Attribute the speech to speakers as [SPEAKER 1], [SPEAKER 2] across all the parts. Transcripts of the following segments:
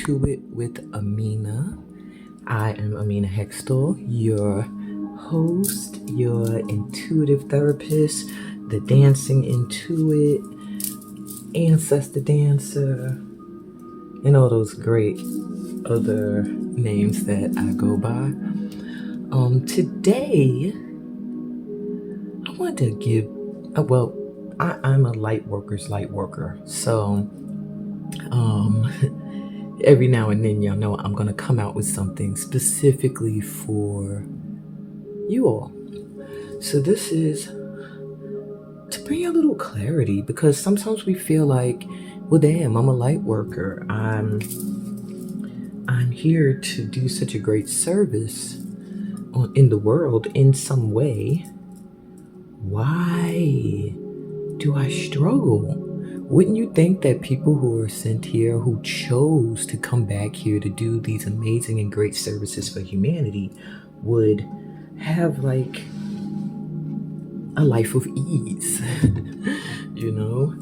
[SPEAKER 1] Into It with Amina. I am Amina Hextall, your host, your intuitive therapist, the dancing intuit, ancestor dancer, and all those great other names that I go by. Today, I want to give, I'm a Lightworkers Lightworker, so every now and then, y'all know I'm going to come out with something specifically for you all. So this is to bring a little clarity, because sometimes we feel like, well, damn, I'm a light worker. I'm here to do such a great service in the world in some way. Why do I struggle? Wouldn't you think that people who are sent here, who chose to come back here to do these amazing and great services for humanity, would have like a life of ease? You know?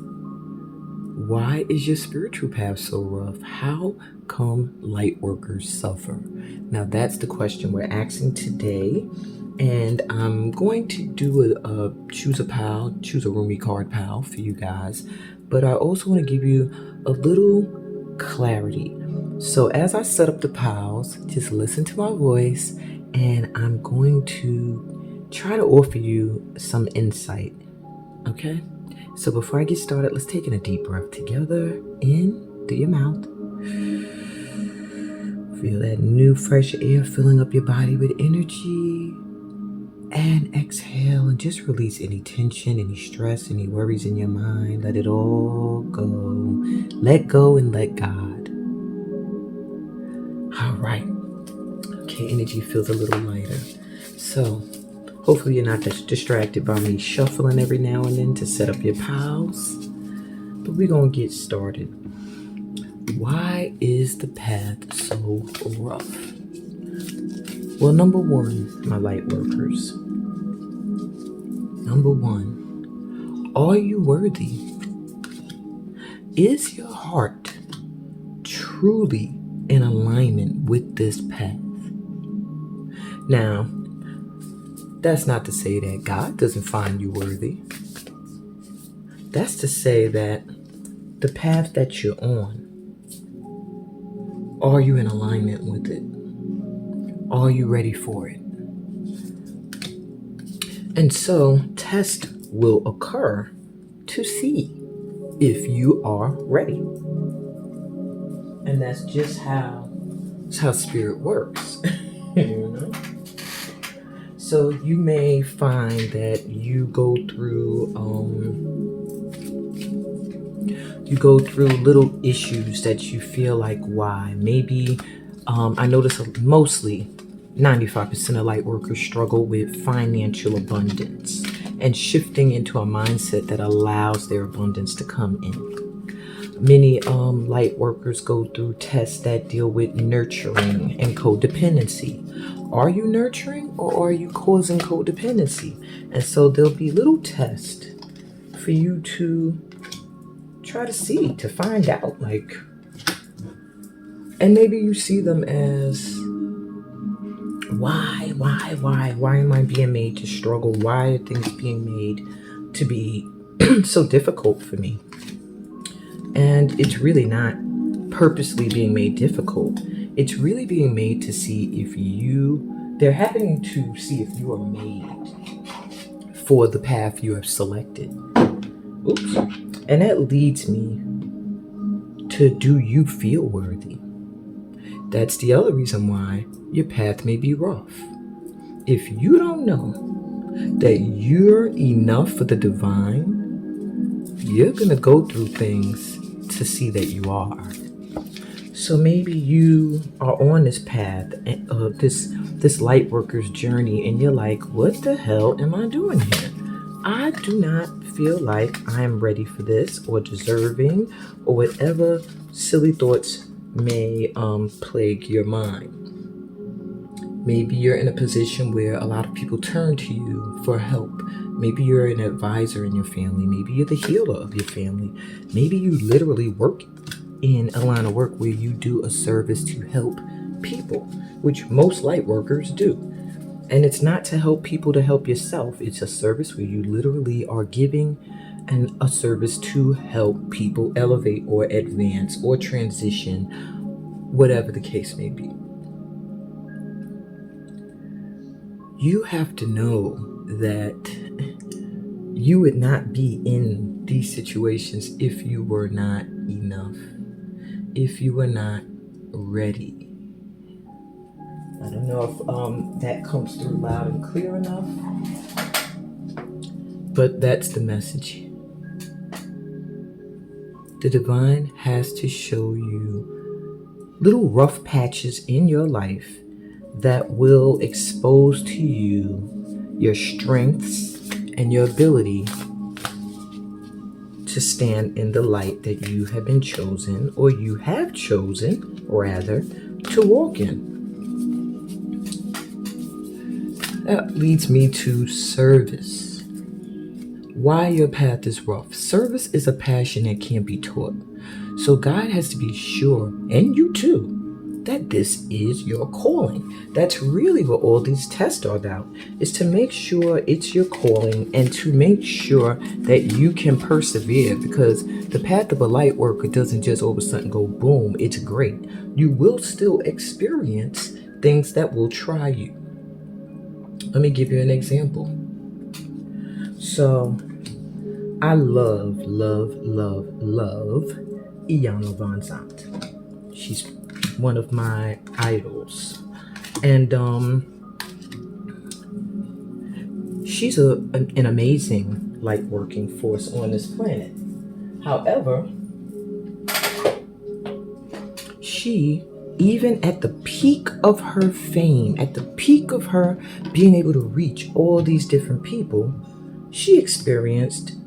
[SPEAKER 1] Why is your spiritual path so rough? How come light workers suffer? Now that's the question we're asking today. And I'm going to do a choose a Rumi card pal for you guys. But I also want to give you a little clarity. So as I set up the piles, just listen to my voice, and I'm going to try to offer you some insight. Okay? So before I get started, let's take in a deep breath together. In through your mouth. Feel that new fresh air filling up your body with energy. And exhale and just release any tension, any stress, any worries in your mind. Let it all go. Let go and let God. All right. Okay, energy feels a little lighter. So hopefully you're not distracted by me shuffling every now and then to set up your piles. But we're going to get started. Why is the path so rough? Well, number one, my light workers. Number one, are you worthy? Is your heart truly in alignment with this path? Now, that's not to say that God doesn't find you worthy. That's to say that the path that you're on, are you in alignment with it? Are you ready for it? And so tests will occur to see if you are ready. And that's just how spirit works. You know? So you may find that you go through little issues that you feel like, why? Maybe I notice mostly 95% of light workers struggle with financial abundance and shifting into a mindset that allows their abundance to come in. Many light workers go through tests that deal with nurturing and codependency. Are you nurturing or are you causing codependency? And so there'll be little tests for you to try to see, to find out, like, and maybe you see them as, why am I being made to struggle? Why are things being made to be so difficult for me? And it's really not purposely being made difficult. It's really being made to see if they're having to see if you are made for the path you have selected. Oops. And that leads me to, do you feel worthy? That's the other reason why your path may be rough. If you don't know that you're enough for the divine, you're going to go through things to see that you are. So maybe you are on this path, this light worker's journey, and you're like, what the hell am I doing here? I do not feel like I'm ready for this, or deserving, or whatever silly thoughts may plague your mind. Maybe you're in a position where a lot of people turn to you for help. Maybe you're an advisor in your family. Maybe you're the healer of your family. Maybe you literally work in a line of work where you do a service to help people, which most light workers do. And it's not to help people to help yourself. It's a service where you literally are giving a service to help people elevate or advance or transition, whatever the case may be. You have to know that you would not be in these situations if you were not enough, if you were not ready. I don't know if that comes through loud and clear enough, but that's the message. The divine has to show you little rough patches in your life that will expose to you your strengths and your ability to stand in the light that you have been chosen, or you have chosen, rather, to walk in. That leads me to service. Why your path is rough. Service is a passion that can't be taught. So God has to be sure, and you too, that this is your calling. That's really what all these tests are about, is to make sure it's your calling and to make sure that you can persevere, because the path of a light worker doesn't just all of a sudden go boom, it's great. You will still experience things that will try you. Let me give you an example. So I love Iyanla Vanzant. She's one of my idols, and she's an amazing light working force on this planet. However, she, even at the peak of her fame, at the peak of her being able to reach all these different people, she experienced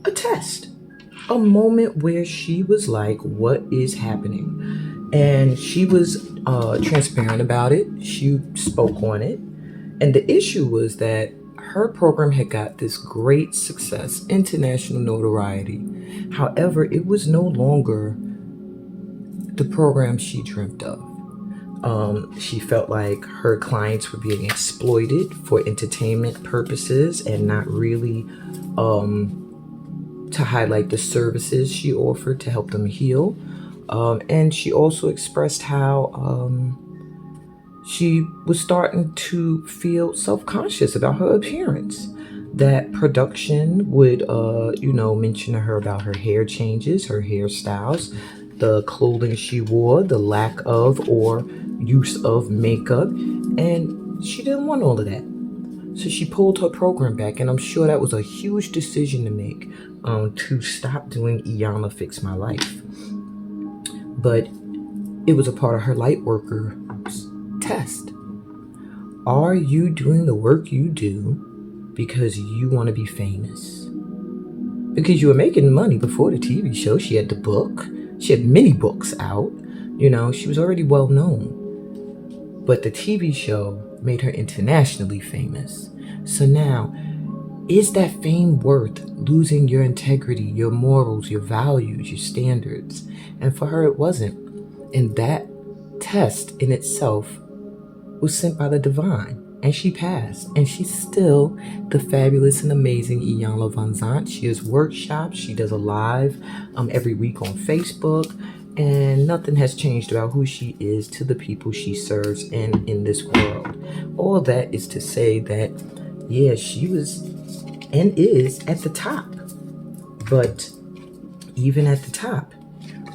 [SPEAKER 1] a test, a moment where she was like, what is happening? And she was transparent about it. She spoke on it. And the issue was that her program had got this great success, international notoriety. However, it was no longer the program she dreamt of. She felt like her clients were being exploited for entertainment purposes and not really to highlight the services she offered to help them heal. And she also expressed how she was starting to feel self-conscious about her appearance. That production would, mention to her about her hair changes, her hairstyles, the clothing she wore, the lack of or use of makeup, and she didn't want all of that. So she pulled her program back, and I'm sure that was a huge decision to make, to stop doing Iyanla Fix My Life. But it was a part of her light worker's test. Are you doing the work you do because you want to be famous? Because you were making money before the TV show. She had the book. She had many books out. She was already well known. But the TV show made her internationally famous. So now, is that fame worth losing your integrity, your morals, your values, your standards? And for her, it wasn't. And that test in itself was sent by the divine. And she passed. And she's still the fabulous and amazing Iyanla Vanzant. She has workshops. She does a live every week on Facebook. And nothing has changed about who she is to the people she serves and in this world. All that is to say that, yeah, she was and is at the top. But even at the top,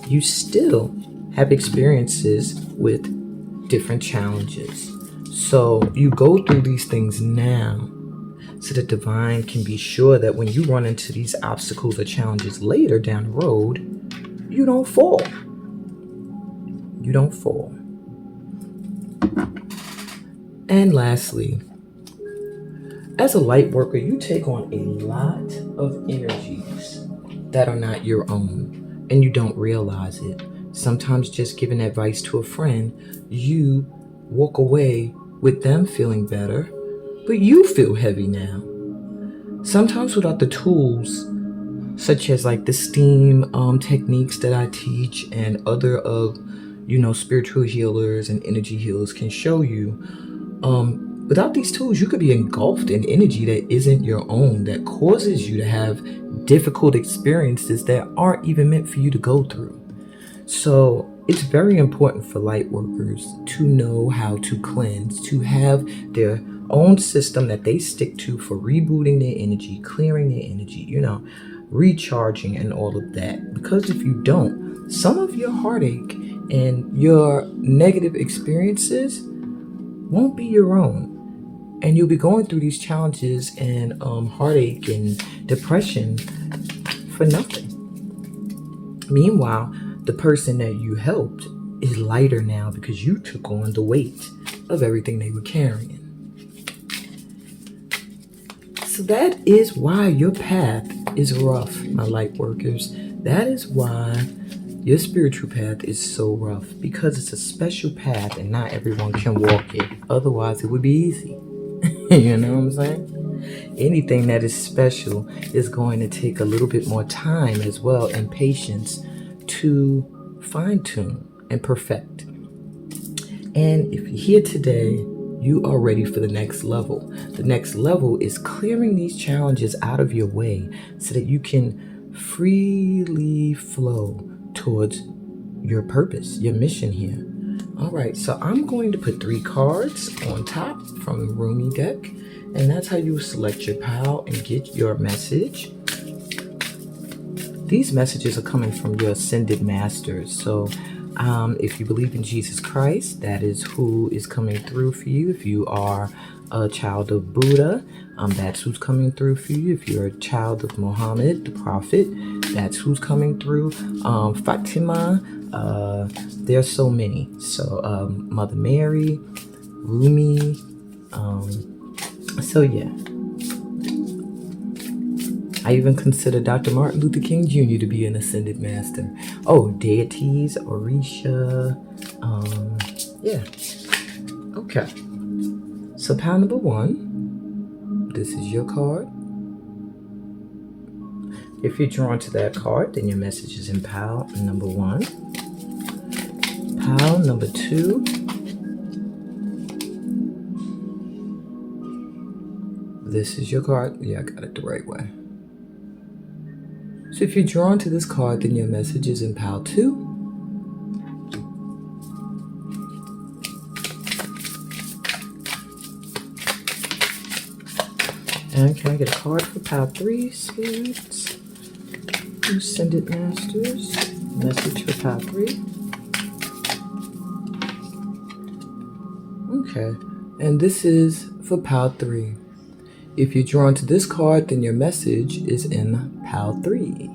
[SPEAKER 1] you still have experiences with different challenges. So you go through these things now so the divine can be sure that when you run into these obstacles or challenges later down the road, you don't fall. You don't fall. And lastly, as a light worker, you take on a lot of energies that are not your own, and you don't realize it. Sometimes just giving advice to a friend, you walk away with them feeling better, but you feel heavy now. Sometimes without the tools such as like the STEAM techniques that I teach, and other of spiritual healers and energy healers can show you. Without these tools, you could be engulfed in energy that isn't your own, that causes you to have difficult experiences that aren't even meant for you to go through. So it's very important for light workers to know how to cleanse, to have their own system that they stick to for rebooting their energy, clearing their energy, recharging and all of that. Because if you don't, some of your heartache and your negative experiences won't be your own. And you'll be going through these challenges and heartache and depression for nothing. Meanwhile, the person that you helped is lighter now because you took on the weight of everything they were carrying. So that is why your path is rough, my light workers. That is why your spiritual path is so rough, because it's a special path and not everyone can walk it. Otherwise, it would be easy. You know what I'm saying? Anything that is special is going to take a little bit more time as well, and patience to fine-tune and perfect. And if you're here today, you are ready for the next level. The next level is clearing these challenges out of your way so that you can freely flow towards your purpose, your mission here. All right, so I'm going to put 3 cards on top from the Rumi deck, and that's how you select your pal and get your message. These messages are coming from your ascended masters. So if you believe in Jesus Christ, that is who is coming through for you. If you are a child of Buddha, that's who's coming through for you. If you're a child of Muhammad, the prophet, that's who's coming through. Fatima, there's so many. So Mother Mary, Rumi. So yeah. I even consider Dr. Martin Luther King Jr. to be an ascended master. Oh, deities, Orisha. Yeah. Okay. So pile number 1. This is your card. If you're drawn to that card, then your message is in pile number 1. Pile number 2. This is your card. Yeah, I got it the right way. So if you're drawn to this card, then your message is in pile 2. And can I get a card for pile 3, spirits? You send it, masters. Message for pile 3. Okay. And this is for pile 3. If you're drawn to this card, then your message is in pile 3.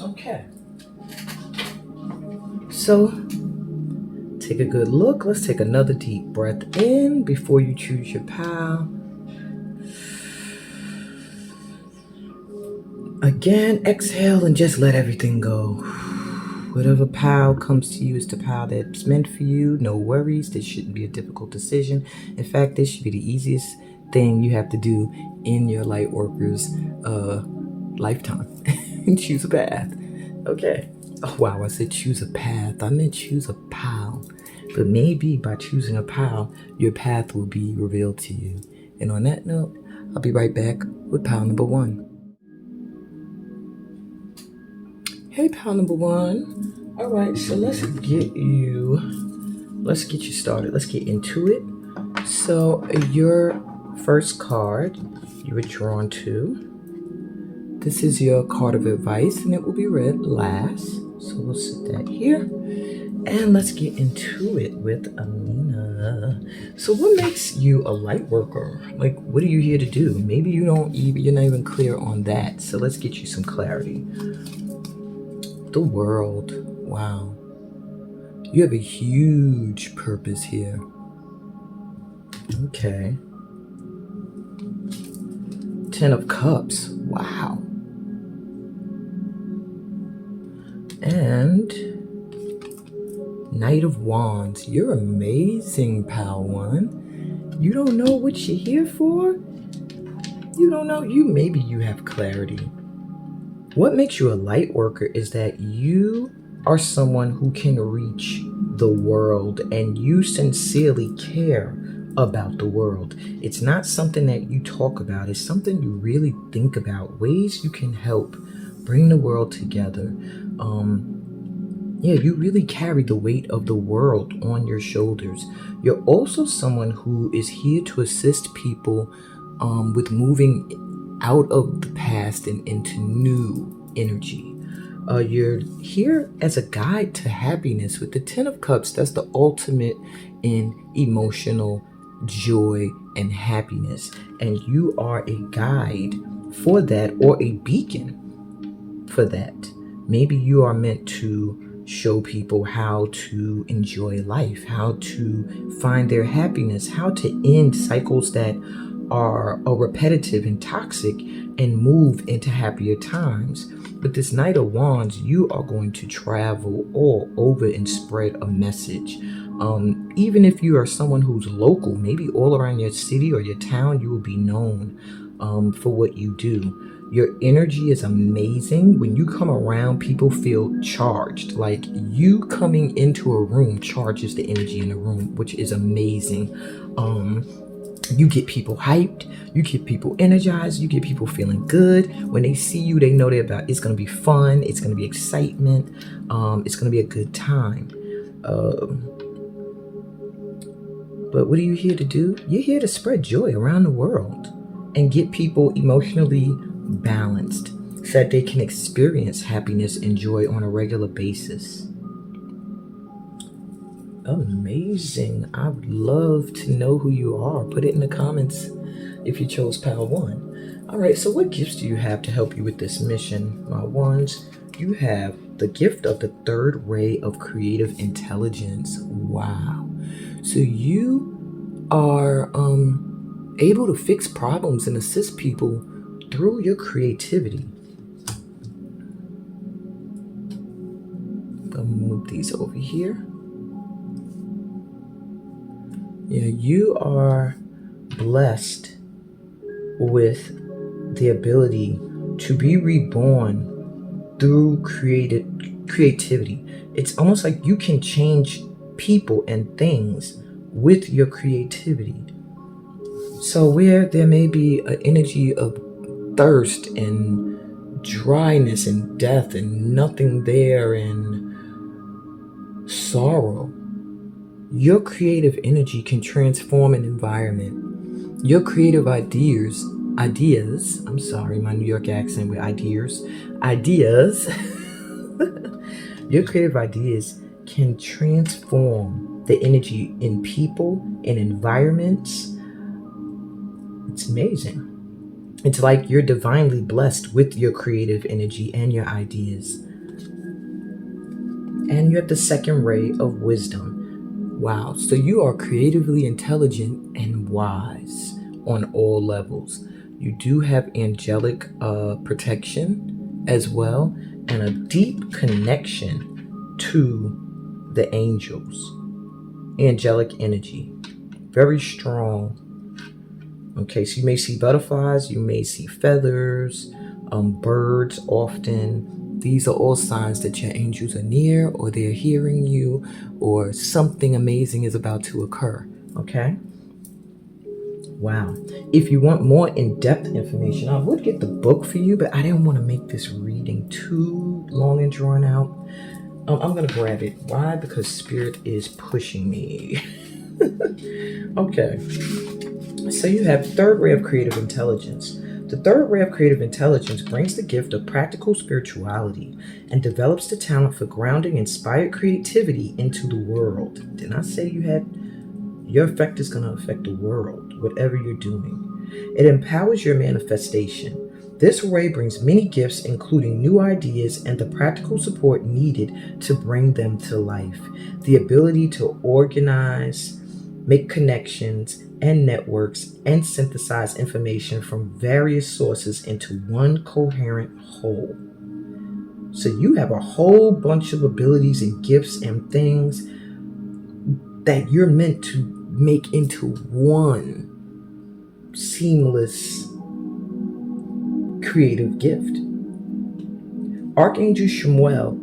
[SPEAKER 1] Okay. So, take a good look. Let's take another deep breath in before you choose your pile. Again, exhale and just let everything go. Whatever pile comes to you is the pile that's meant for you. No worries. This shouldn't be a difficult decision. In fact, this should be the easiest thing you have to do in your Lightworkers lifetime. Choose a path. Okay. Oh, wow. I said choose a path. I meant choose a pile. But maybe by choosing a pile, your path will be revealed to you. And on that note, I'll be right back with pile number 1. Hey, pal number 1. All right, so let's get you started. Let's get into it. So your first card you were drawn to. This is your card of advice, and it will be read last. So we'll set that here. And let's get into it with Amina. So what makes you a light worker? Like, what are you here to do? Maybe you're not even clear on that. So let's get you some clarity. The world. Wow. You have a huge purpose here. Okay. 10 of Cups. Wow. And Knight of Wands. You're amazing, pal 1. You don't know what you're here for? You don't know? Maybe you have clarity. What makes you a light worker is that you are someone who can reach the world and you sincerely care about the world. It's not something that you talk about. It's something you really think about. Ways you can help bring the world together. You really carry the weight of the world on your shoulders. You're also someone who is here to assist people with moving out of the past and into new energy. You're here as a guide to happiness with the Ten of Cups. That's the ultimate in emotional joy and happiness. And you are a guide for that, or a beacon for that. Maybe you are meant to show people how to enjoy life, how to find their happiness, how to end cycles that are repetitive and toxic and move into happier times. With this Knight of Wands, you are going to travel all over and spread a message. Even if you are someone who's local, maybe all around your city or your town, you will be known for what you do. Your energy is amazing. When you come around, people feel charged. Like you coming into a room charges the energy in the room, which is amazing. You get people hyped, you get people energized, you get people feeling good. When they see you, they know it's going to be fun, it's going to be excitement, it's going to be a good time. But what are you here to do? You're here to spread joy around the world and get people emotionally balanced so that they can experience happiness and joy on a regular basis. Amazing. I would love to know who you are. Put it in the comments if you chose pile 1. All right, so what gifts do you have to help you with this mission? My ones, you have the gift of the third ray of creative intelligence. Wow. So you are able to fix problems and assist people through your creativity. I'll move these over here. Yeah, you are blessed with the ability to be reborn through creativity. It's almost like you can change people and things with your creativity. So where there may be an energy of thirst and dryness and death and nothing there and sorrow, your creative energy can transform an environment. Your creative ideas, I'm sorry, my New York accent with ideas. Your creative ideas can transform the energy in people and environments. It's amazing. It's like you're divinely blessed with your creative energy and your ideas. And you have the second ray of wisdom. Wow, so you are creatively intelligent and wise on all levels. You do have angelic protection as well, and a deep connection to the angels. Angelic energy, very strong. Okay, so you may see butterflies, you may see feathers, birds often. These are all signs that your angels are near, or they're hearing you, or something amazing is about to occur. Okay? Wow. If you want more in-depth information, I would get the book for you, but I didn't want to make this reading too long and drawn out. I'm going to grab it. Why? Because Spirit is pushing me. Okay. So you have third ray of creative intelligence. The third ray of creative intelligence brings the gift of practical spirituality and develops the talent for grounding inspired creativity into the world. Didn't I say your effect is going to affect the world, whatever you're doing? It empowers your manifestation. This ray brings many gifts, including new ideas and the practical support needed to bring them to life. The ability to organize, make connections and networks, and synthesize information from various sources into one coherent whole. So you have a whole bunch of abilities and gifts and things that you're meant to make into one seamless creative gift. Archangel Shemuel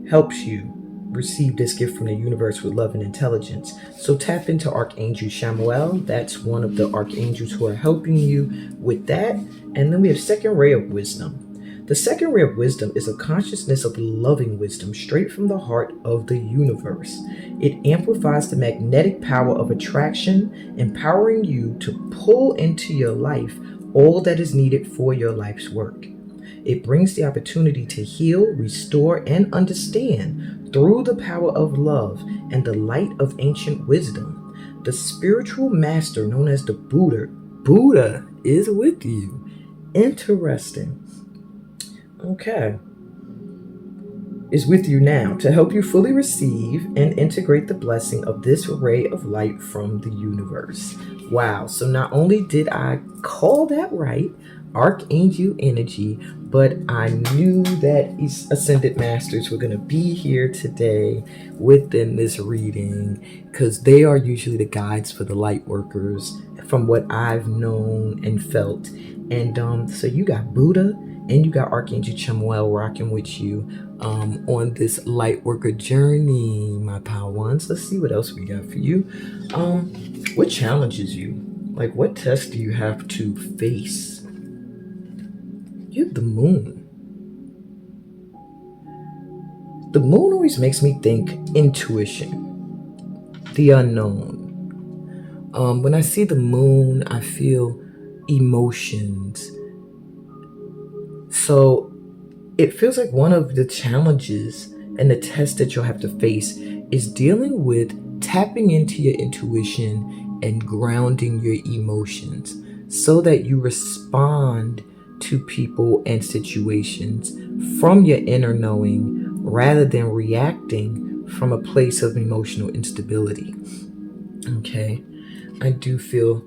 [SPEAKER 1] helps you receive this gift from the universe with love and intelligence. So tap into Archangel Shemuel. That's one of the archangels who are helping you with that. And then we have second ray of wisdom. The second ray of wisdom is a consciousness of loving wisdom straight from the heart of the universe. It amplifies the magnetic power of attraction, empowering you to pull into your life all that is needed for your life's work. It brings the opportunity to heal, restore, and understand through the power of love and the light of ancient wisdom. The spiritual master known as the Buddha is with you. Interesting. Okay. Is with you now to help you fully receive and integrate the blessing of this ray of light from the universe. Wow. So not only did I call that right, Archangel energy, but I knew that Ascended Masters were going to be here today within this reading, because they are usually the guides for the Lightworkers from what I've known and felt. And so you got Buddha and you got Archangel Shemuel rocking with you on this Lightworker journey, my pal ones. Let's see what else we got for you. What challenges you? Like, what tests do you have to face? You have the moon. The moon always makes me think intuition, the unknown. When I see the moon, I feel emotions. So it feels like one of the challenges and the tests that you'll have to face is dealing with tapping into your intuition and grounding your emotions so that you respond to people and situations from your inner knowing rather than reacting from a place of emotional instability. Okay, I do feel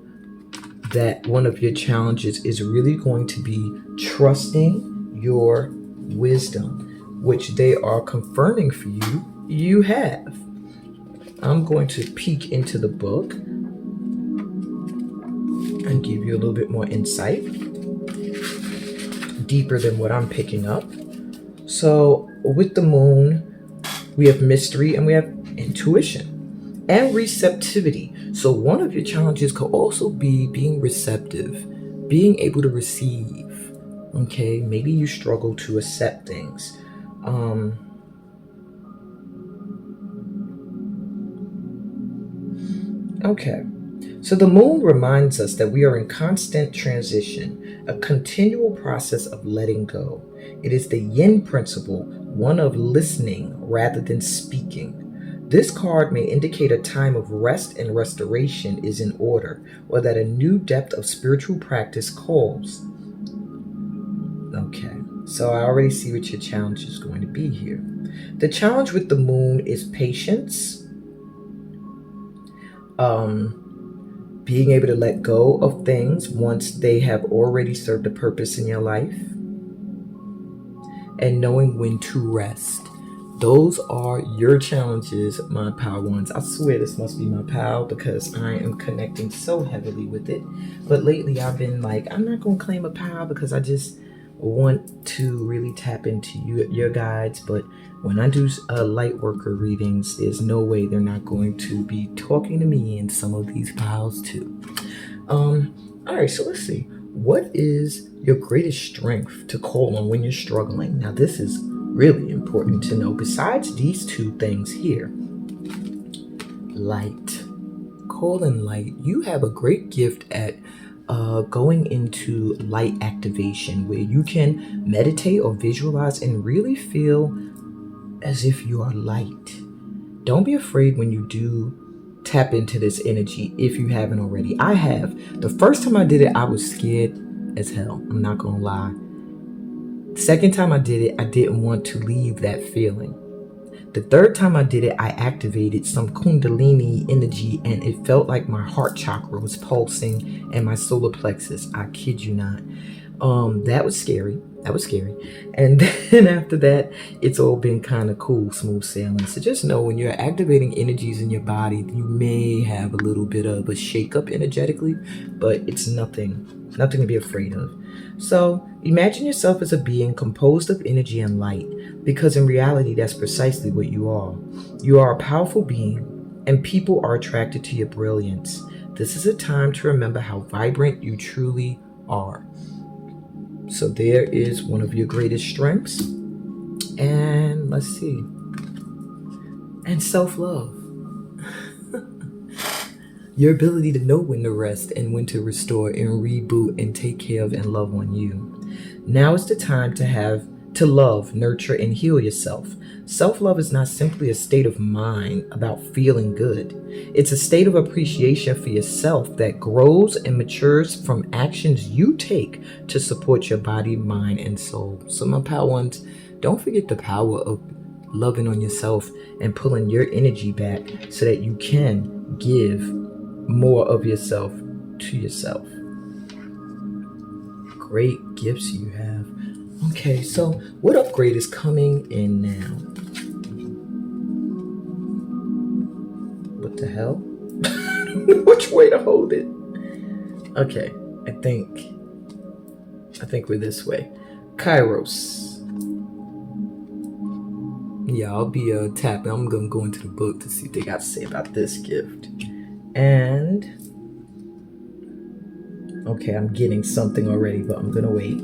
[SPEAKER 1] that one of your challenges is really going to be trusting your wisdom, which they are confirming for you, you have. I'm going to peek into the book and give you a little bit more insight, deeper than what I'm picking up. So with the moon, we have mystery and we have intuition and receptivity. So one of your challenges could also be being receptive, being able to receive. Okay, maybe you struggle to accept things. Okay, so the moon reminds us that we are in constant transition, a continual process of letting go. It is the yin principle, one of listening rather than speaking. This card may indicate a time of rest and restoration is in order, or that a new depth of spiritual practice calls. Okay, so I already see what your challenge is going to be here. The challenge with the moon is patience, being able to let go of things once they have already served a purpose in your life, and knowing when to rest. Those are your challenges, my pal ones. I swear this must be my pal because I am connecting so heavily with it. But lately I've been like, I'm not going to claim a pal because I just want to really tap into your guides. But when I do Lightworker readings, there's no way they're not going to be talking to me and some of these pals too. All right, so let's see. What is your greatest strength to call on when you're struggling? Now, this is really important to know. Besides these two things here, light. Call in light. You have a great gift at going into light activation, where you can meditate or visualize and really feel as if you are light. Don't be afraid when you do tap into this energy if you haven't already. I have. The first time I did it, I was scared as hell. I'm not gonna lie. Second time I did it, I didn't want to leave that feeling. The third time I did it, I activated some Kundalini energy and it felt like my heart chakra was pulsing and my solar plexus. I kid you not. That was scary. That was scary. And then after that, it's all been kind of cool, smooth sailing. So just know when you're activating energies in your body, you may have a little bit of a shakeup energetically, but it's nothing to be afraid of. So imagine yourself as a being composed of energy and light, because in reality, that's precisely what you are. You are a powerful being, and people are attracted to your brilliance. This is a time to remember how vibrant you truly are. So there is one of your greatest strengths. And let's see. And self-love. Your ability to know when to rest and when to restore and reboot and take care of and love on you. Now is the time to love, nurture, and heal yourself. Self-love is not simply a state of mind about feeling good. It's a state of appreciation for yourself that grows and matures from actions you take to support your body, mind, and soul. So my power ones, don't forget the power of loving on yourself and pulling your energy back so that you can give more of yourself to yourself. Great gifts you have. Okay, so what upgrade is coming in now? What the hell? Which way to hold it? Okay, I think we're this way. Kairos. Yeah, I'll be tapping. I'm gonna go into the book to see what they got to say about this gift. And okay, I'm getting something already, but I'm gonna wait.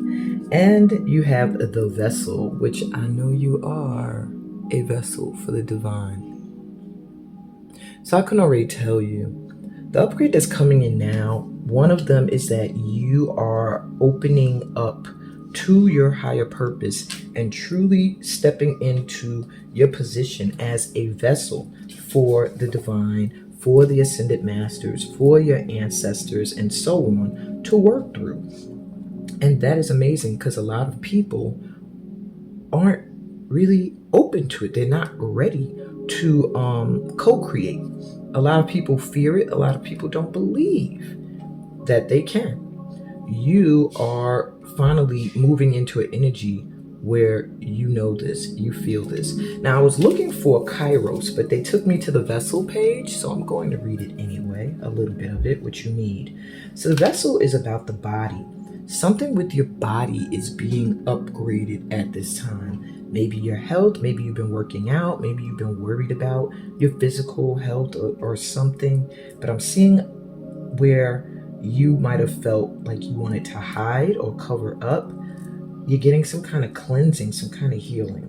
[SPEAKER 1] And you have the vessel, which I know you are a vessel for the divine. So I can already tell you the upgrade that's coming in now. One of them is that you are opening up to your higher purpose and truly stepping into your position as a vessel for the divine, for the ascended masters, for your ancestors, and so on to work through. And that is amazing because a lot of people aren't really open to it. They're not ready to co-create. A lot of people fear it. A lot of people don't believe that they can. You are finally moving into an energy where you know this, you feel this. Now, I was looking for Kairos, but they took me to the vessel page, so I'm going to read it anyway, a little bit of it, what you need. So the vessel is about the body. Something with your body is being upgraded at this time. Maybe your health, maybe you've been working out, maybe you've been worried about your physical health or something. But I'm seeing where you might have felt like you wanted to hide or cover up. You're getting some kind of cleansing, some kind of healing.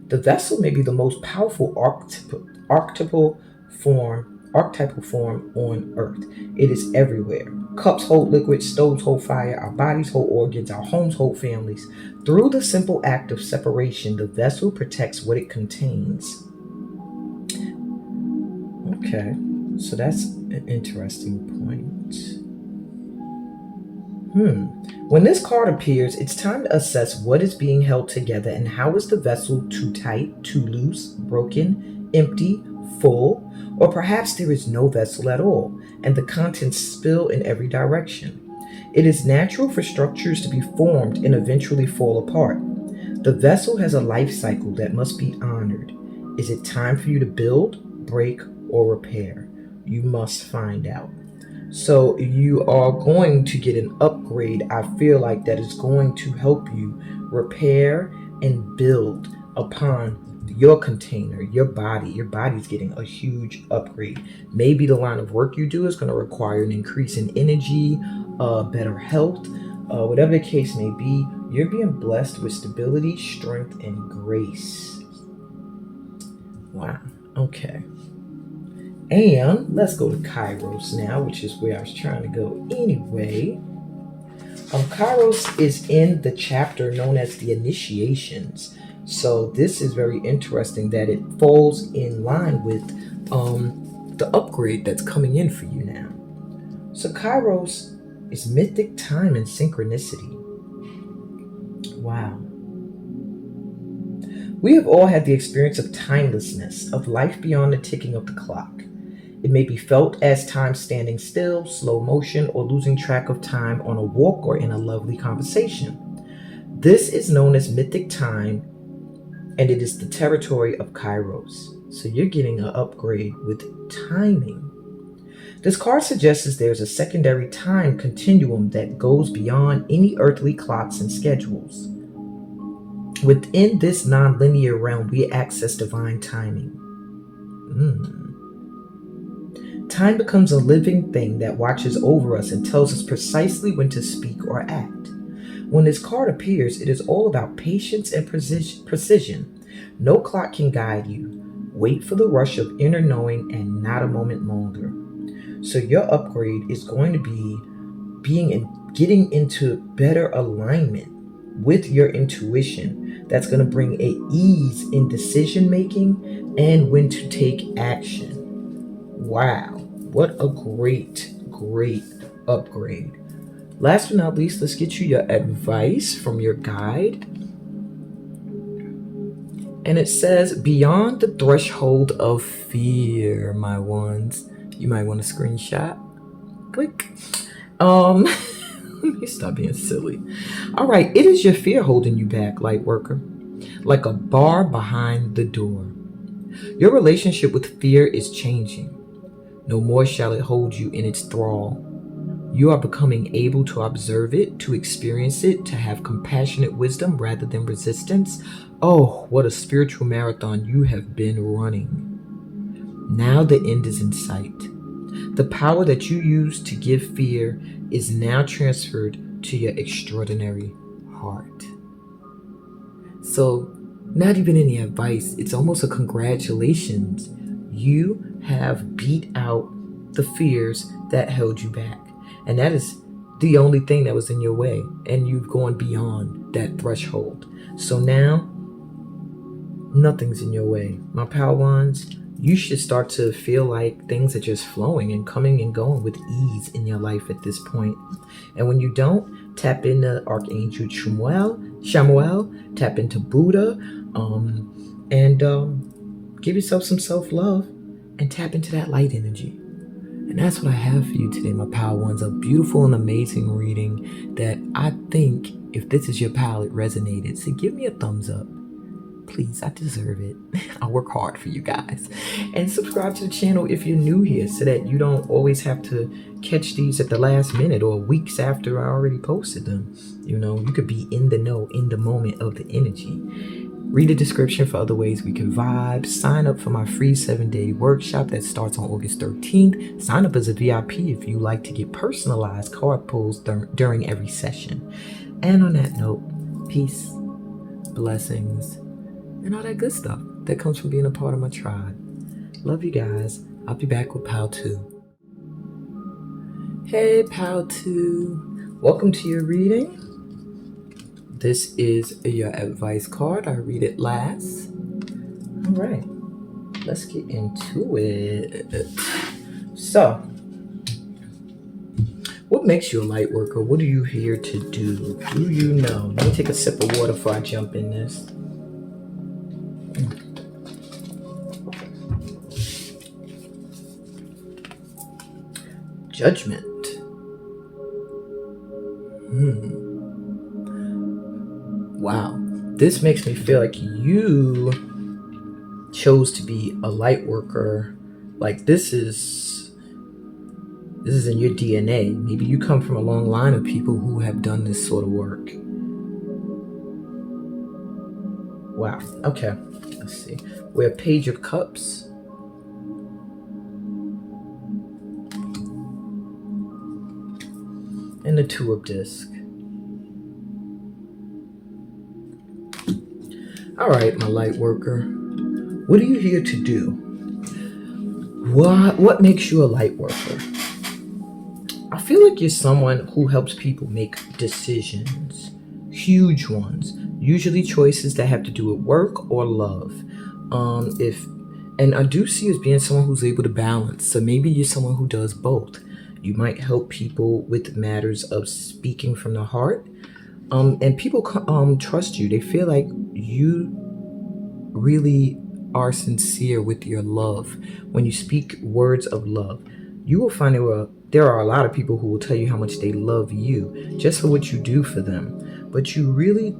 [SPEAKER 1] The vessel may be the most powerful archetypal form on earth. It is everywhere. Cups hold liquid, stoves hold fire, our bodies hold organs, our homes hold families. Through the simple act of separation, the vessel protects what it contains. Okay, so that's an interesting point. When this card appears, it's time to assess what is being held together and how is the vessel too tight, too loose, broken, empty, full, or perhaps there is no vessel at all and the contents spill in every direction. It is natural for structures to be formed and eventually fall apart. The vessel has a life cycle that must be honored. Is it time for you to build, break, or repair? You must find out. So you are going to get an upgrade. I feel like that is going to help you repair and build upon your container, your body. Your body's getting a huge upgrade. Maybe the line of work you do is going to require an increase in energy, better health, whatever the case may be. You're being blessed with stability, strength, and grace. Wow. Okay. And let's go to Kairos now, which is where I was trying to go anyway. Kairos is in the chapter known as the initiations. So this is very interesting that it falls in line with the upgrade that's coming in for you now. So Kairos is mythic time and synchronicity. Wow. We have all had the experience of timelessness, of life beyond the ticking of the clock. It may be felt as time standing still, slow motion, or losing track of time on a walk or in a lovely conversation. This is known as mythic time, and it is the territory of Kairos. So you're getting an upgrade with timing. This card suggests there's a secondary time continuum that goes beyond any earthly clocks and schedules. Within this non-linear realm, we access divine timing. Time becomes a living thing that watches over us and tells us precisely when to speak or act. When this card appears, it is all about patience and precision. No clock can guide you. Wait for the rush of inner knowing and not a moment longer. So your upgrade is going to be getting into better alignment with your intuition. That's going to bring a ease in decision making and when to take action. Wow, what a great upgrade. Last but not least, let's get you your advice from your guide. And it says, beyond the threshold of fear, my ones. You might want to screenshot. Click. Let me stop being silly. All right, it is your fear holding you back, Lightworker, like a bar behind the door. Your relationship with fear is changing. No more shall it hold you in its thrall. You are becoming able to observe it, to experience it, to have compassionate wisdom rather than resistance. Oh, what a spiritual marathon you have been running. Now the end is in sight. The power that you use to give fear is now transferred to your extraordinary heart. So, not even any advice, it's almost a congratulations. You have beat out the fears that held you back. And that is the only thing that was in your way. And you've gone beyond that threshold. So now, nothing's in your way. My power ones, you should start to feel like things are just flowing and coming and going with ease in your life at this point. And when you don't, tap into Archangel Chamuel, tap into Buddha, and give yourself some self-love and tap into that light energy. And that's what I have for you today, my power ones. A beautiful and amazing reading that I think, if this is your pal, it resonated. So give me a thumbs up. Please, I deserve it. I work hard for you guys. And subscribe to the channel if you're new here so that you don't always have to catch these at the last minute or weeks after I already posted them. You know, you could be in the know, in the moment of the energy. Read the description for other ways we can vibe. Sign up for my free 7-day workshop that starts on August 13th. Sign up as a VIP if you like to get personalized card pulls during every session. And on that note, peace, blessings, and all that good stuff that comes from being a part of my tribe. Love you guys. I'll be back with Pal 2. Hey, Pal 2. Welcome to your reading. This is your advice card. I read it last. All right. Let's get into it. So, what makes you a light worker? What are you here to do? Do you know? Let me take a sip of water before I jump in this. Judgment. Wow. This makes me feel like you chose to be a light worker. Like this is in your DNA. Maybe you come from a long line of people who have done this sort of work. Wow. Okay. Let's see. We're a Page of Cups. And the Two of Discs. All right, my light worker. What are you here to do? What makes you a light worker? I feel like you're someone who helps people make decisions. Huge ones. Usually choices that have to do with work or love. And I do see you as being someone who's able to balance. So maybe you're someone who does both. You might help people with matters of speaking from the heart. And people trust you. They feel like you really are sincere with your love, when you speak words of love, you will find there are a lot of people who will tell you how much they love you just for what you do for them. But you really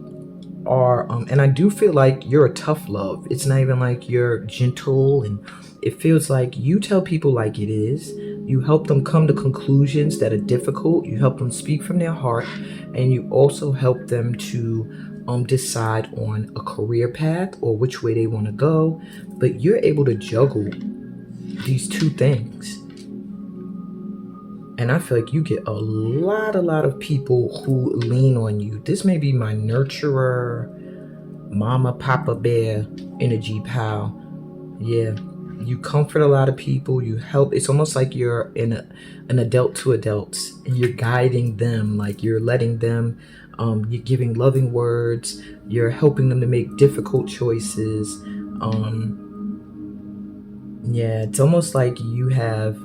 [SPEAKER 1] are, and I do feel like you're a tough love. It's not even like you're gentle, and it feels like you tell people like it is. You help them come to conclusions that are difficult. You help them speak from their heart, and you also help them to decide on a career path or which way they want to go. But you're able to juggle these two things. And I feel like you get a lot of people who lean on you. This may be my nurturer, mama, papa bear, energy pal. Yeah, you comfort a lot of people. You help. It's almost like you're an adult to adults, and you're guiding them. Like you're letting them, you're giving loving words. You're helping them to make difficult choices. Yeah, it's almost like you have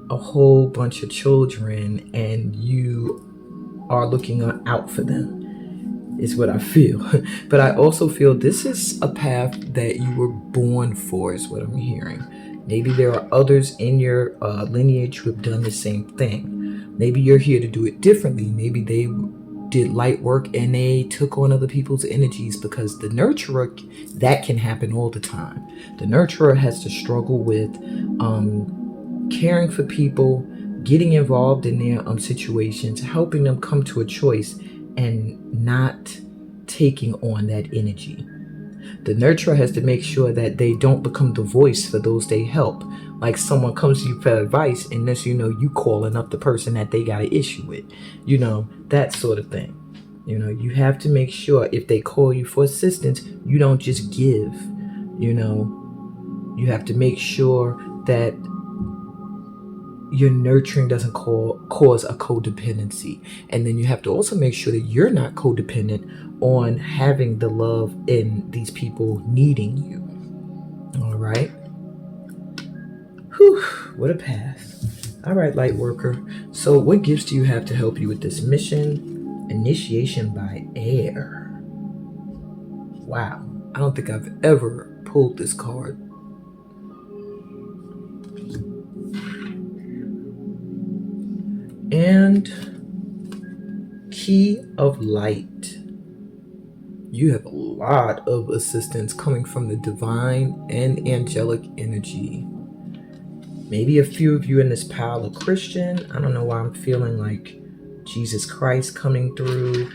[SPEAKER 1] a whole bunch of children and you are looking out for them, is what I feel. But I also feel this is a path that you were born for, is what I'm hearing. Maybe there are others in your lineage who have done the same thing. Maybe you're here to do it differently. Maybe they did light work and they took on other people's energies, because the nurturer, that can happen all the time. The nurturer has to struggle with caring for people, getting involved in their situations, helping them come to a choice, and not taking on that energy. The nurturer has to make sure that they don't become the voice for those they help. Like someone comes to you for advice, and this, you calling up the person that they got an issue with, that sort of thing. You have to make sure if they call you for assistance, you don't just give. You have to make sure that your nurturing doesn't cause a codependency. And then you have to also make sure that you're not codependent on having the love in these people needing you. All right. Whew, what a path. All right, light worker. So what gifts do you have to help you with this mission? Initiation by air. Wow. I don't think I've ever pulled this card. And Key of Light. You have a lot of assistance coming from the divine and angelic energy. Maybe a few of you in this pile are Christian. I don't know why I'm feeling like Jesus Christ coming through.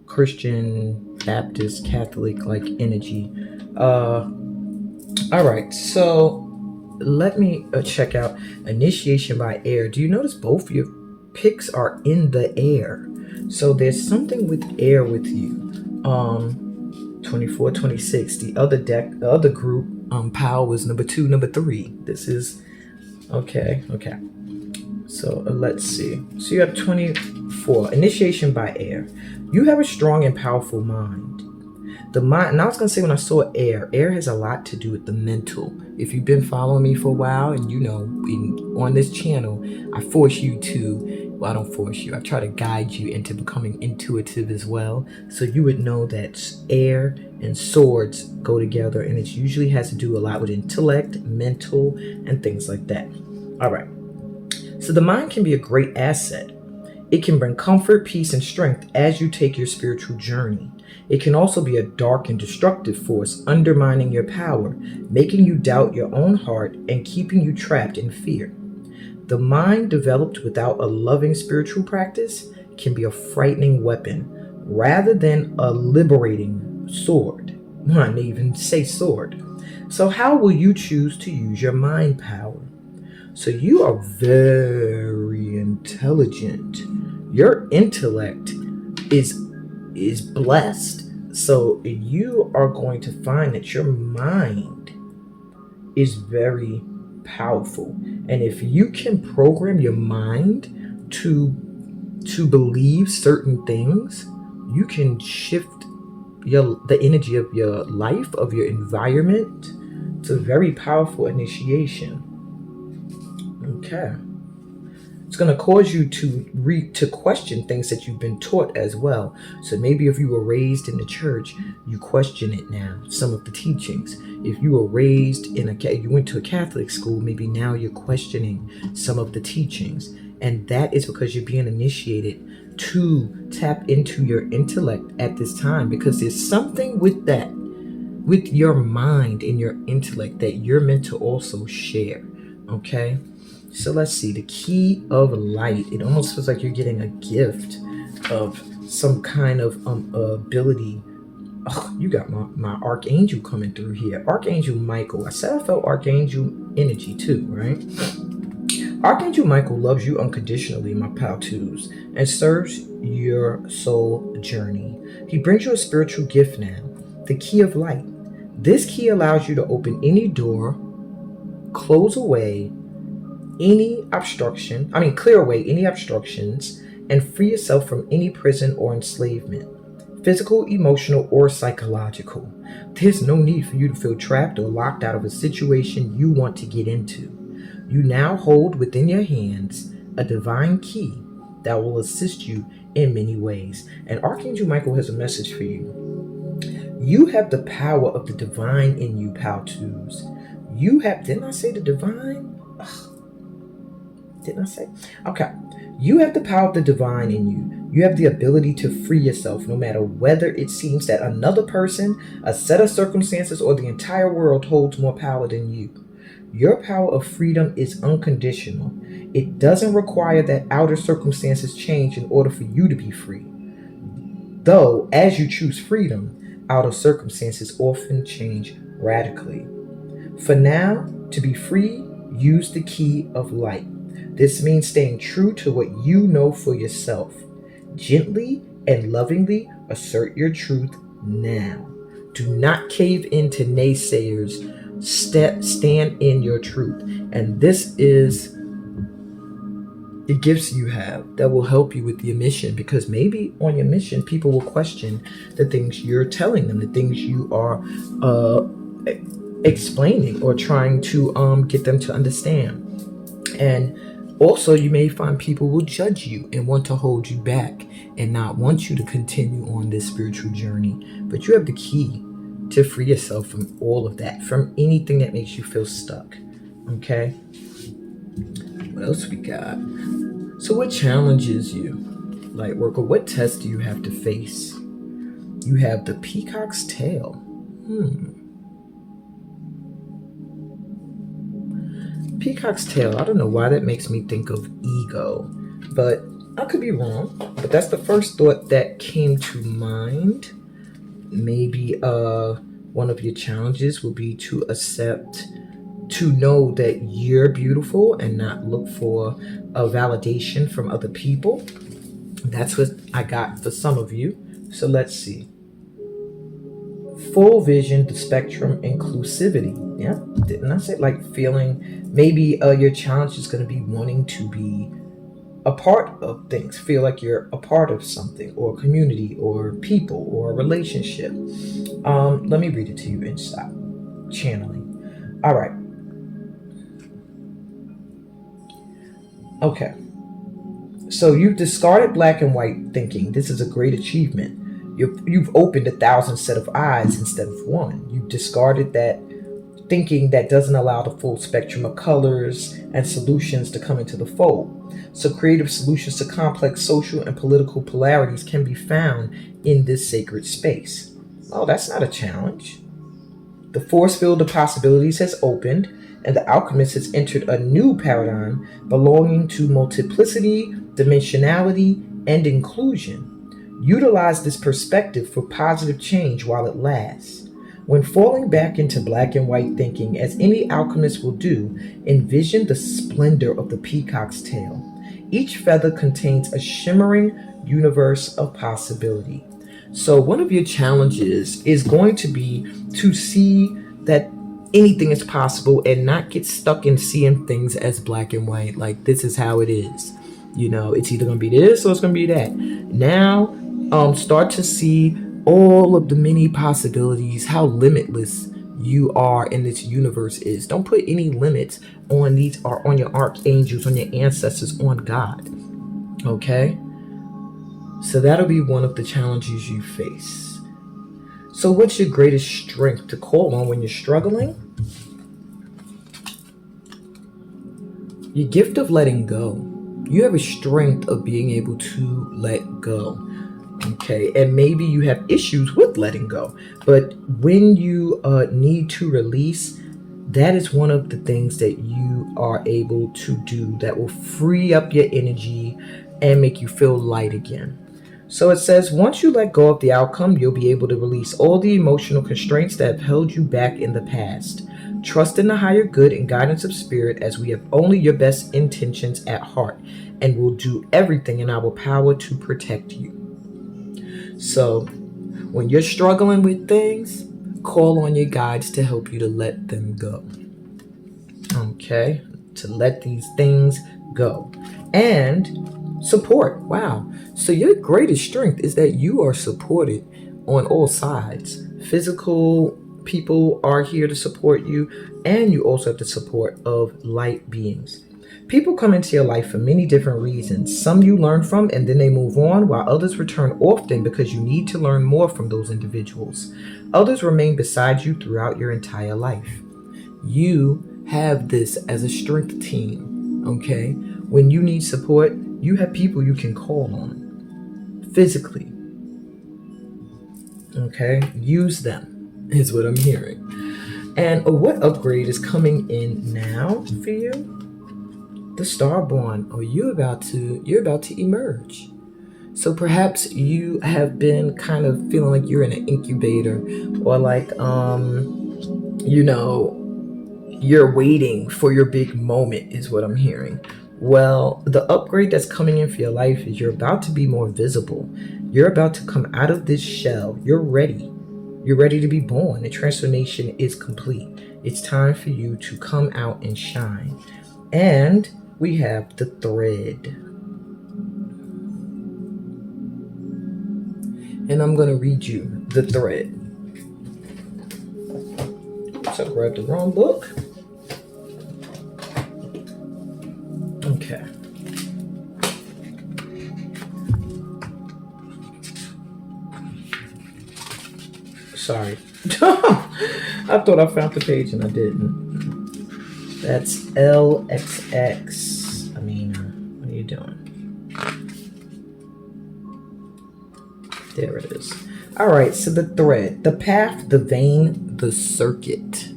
[SPEAKER 1] Christian, Baptist, Catholic like energy. All right, so let me check out Initiation by Air. Do you notice both your picks are in the air? So there's something with air with you. 24, 26. The other group, PAL was number 2, number 3. This is okay. So let's see. So you have 24. Initiation by Air. You have a strong and powerful mind. The mind, and I was going to say when I saw air has a lot to do with the mental. If you've been following me for a while, and on this channel, I force you to, well, I don't force you, I try to guide you into becoming intuitive as well. So you would know that air and swords go together, and it usually has to do a lot with intellect, mental, and things like that. All right. So the mind can be a great asset. It can bring comfort, peace, and strength as you take your spiritual journey. It can also be a dark and destructive force, undermining your power, making you doubt your own heart, and keeping you trapped in fear. The mind developed without a loving spiritual practice can be a frightening weapon rather than a liberating sword. I may even say sword. So how will you choose to use your mind power? So you are very intelligent. Your intellect is blessed. So you are going to find that your mind is very powerful. And if you can program your mind to believe certain things, you can shift the energy of your life, of your environment. It's a very powerful initiation. Okay. It's going to cause you to question things that you've been taught as well. So maybe if you were raised in the church, you question it now, some of the teachings. If you were raised you went to a Catholic school, maybe now you're questioning some of the teachings. And that is because you're being initiated to tap into your intellect at this time, because there's something with that, with your mind and your intellect, that you're meant to also share. Okay? So let's see, the key of light. It almost feels like you're getting a gift of some kind of ability. Oh, you got my archangel coming through here. Archangel Michael. I said I felt archangel energy too, right? Archangel Michael loves you unconditionally, my pal twos, and serves your soul journey. He brings you a spiritual gift now, the key of light. This key allows you to open any door, close away clear away any obstructions, and free yourself from any prison or enslavement, physical, emotional, or psychological. There's no need for you to feel trapped or locked out of a situation you want to get into. You now hold within your hands a divine key that will assist you in many ways. And Archangel Michael has a message for you. You have the power of the divine in you, pal twos. Didn't I say the divine? Didn't I say? Okay. You have the power of the divine in you. You have the ability to free yourself, no matter whether it seems that another person, a set of circumstances, or the entire world holds more power than you. Your power of freedom is unconditional. It doesn't require that outer circumstances change in order for you to be free. Though, as you choose freedom, outer circumstances often change radically. For now, to be free, use the key of light. This means staying true to what you know for yourself. Gently and lovingly assert your truth now. Do not cave into naysayers. Stand in your truth. And this is the gifts you have that will help you with your mission, because maybe on your mission, people will question the things you're telling them, the things you are explaining or trying to get them to understand. And also, you may find people will judge you and want to hold you back and not want you to continue on this spiritual journey. But you have the key to free yourself from all of that, from anything that makes you feel stuck. Okay? What else we got? So what challenges you, Lightworker? What tests do you have to face? You have the peacock's tail. Peacock's tail. I don't know why that makes me think of ego, but I could be wrong. But that's the first thought that came to mind. Maybe one of your challenges will be to know that you're beautiful and not look for a validation from other people. That's what I got for some of you. So let's see. Full vision, the spectrum, inclusivity. Yeah, didn't I say feeling? Maybe your challenge is going to be wanting to be a part of things, feel like you're a part of something, or community, or people, or a relationship. Let me read it to you and stop channeling. All right. Okay. So you've discarded black and white thinking. This is a great achievement. You've opened 1,000 set of eyes instead of one. You've discarded that thinking that doesn't allow the full spectrum of colors and solutions to come into the fold. So creative solutions to complex social and political polarities can be found in this sacred space. Oh, that's not a challenge. The force field of possibilities has opened, and the alchemist has entered a new paradigm belonging to multiplicity, dimensionality, and inclusion. Utilize this perspective for positive change while it lasts. When falling back into black and white thinking, as any alchemist will do, envision the splendor of the peacock's tail. Each feather contains a shimmering universe of possibility. So one of your challenges is going to be to see that anything is possible and not get stuck in seeing things as black and white. Like, this is how it is. It's either going to be this or it's going to be that. Now, start to see all of the many possibilities, how limitless you are in this universe is. Don't put any limits on these, or on your archangels, on your ancestors, on God. Okay? So that'll be one of the challenges you face. So what's your greatest strength to call on when you're struggling? Your gift of letting go. You have a strength of being able to let go. Okay, and maybe you have issues with letting go, but when you need to release, that is one of the things that you are able to do that will free up your energy and make you feel light again. So it says, once you let go of the outcome, you'll be able to release all the emotional constraints that have held you back in the past. Trust in the higher good and guidance of spirit, as we have only your best intentions at heart and will do everything in our power to protect you. So when you're struggling with things, call on your guides to help you to let them go. Okay? To let these things go. And support. Wow. So your greatest strength is that you are supported on all sides. Physical people are here to support you, and you also have the support of light beings. People come into your life for many different reasons. Some you learn from and then they move on, while others return often because you need to learn more from those individuals. Others remain beside you throughout your entire life. You have this as a strength team, okay? When you need support, you have people you can call on physically, okay? Use them is what I'm hearing. And what upgrade is coming in now for you? The Starborn, or you're about to emerge. So perhaps you have been kind of feeling like you're in an incubator, or like you're waiting for your big moment is what I'm hearing. Well, the upgrade that's coming in for your life is you're about to be more visible. You're about to come out of this shell. You're ready. You're ready to be born. The transformation is complete. It's time for you to come out and shine. And we have the thread. And I'm going to read you the thread. So I grabbed the wrong book. Okay. Sorry. I thought I found the page and I didn't. That's LXX. Amina, what are you doing? There it is. All right, so the thread, the path, the vein, the circuit.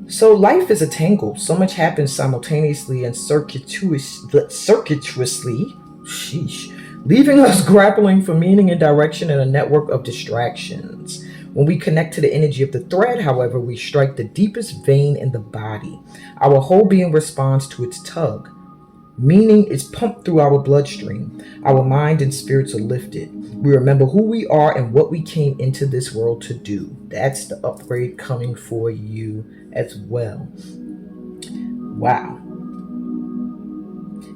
[SPEAKER 1] So life is a tangle. So much happens simultaneously and circuitously, leaving us grappling for meaning and direction in a network of distractions. When we connect to the energy of the thread, however, we strike the deepest vein in the body. Our whole being responds to its tug. Meaning is pumped through our bloodstream. Our mind and spirits are lifted. We remember who we are and what we came into this world to do. That's the upgrade coming for you as well. Wow.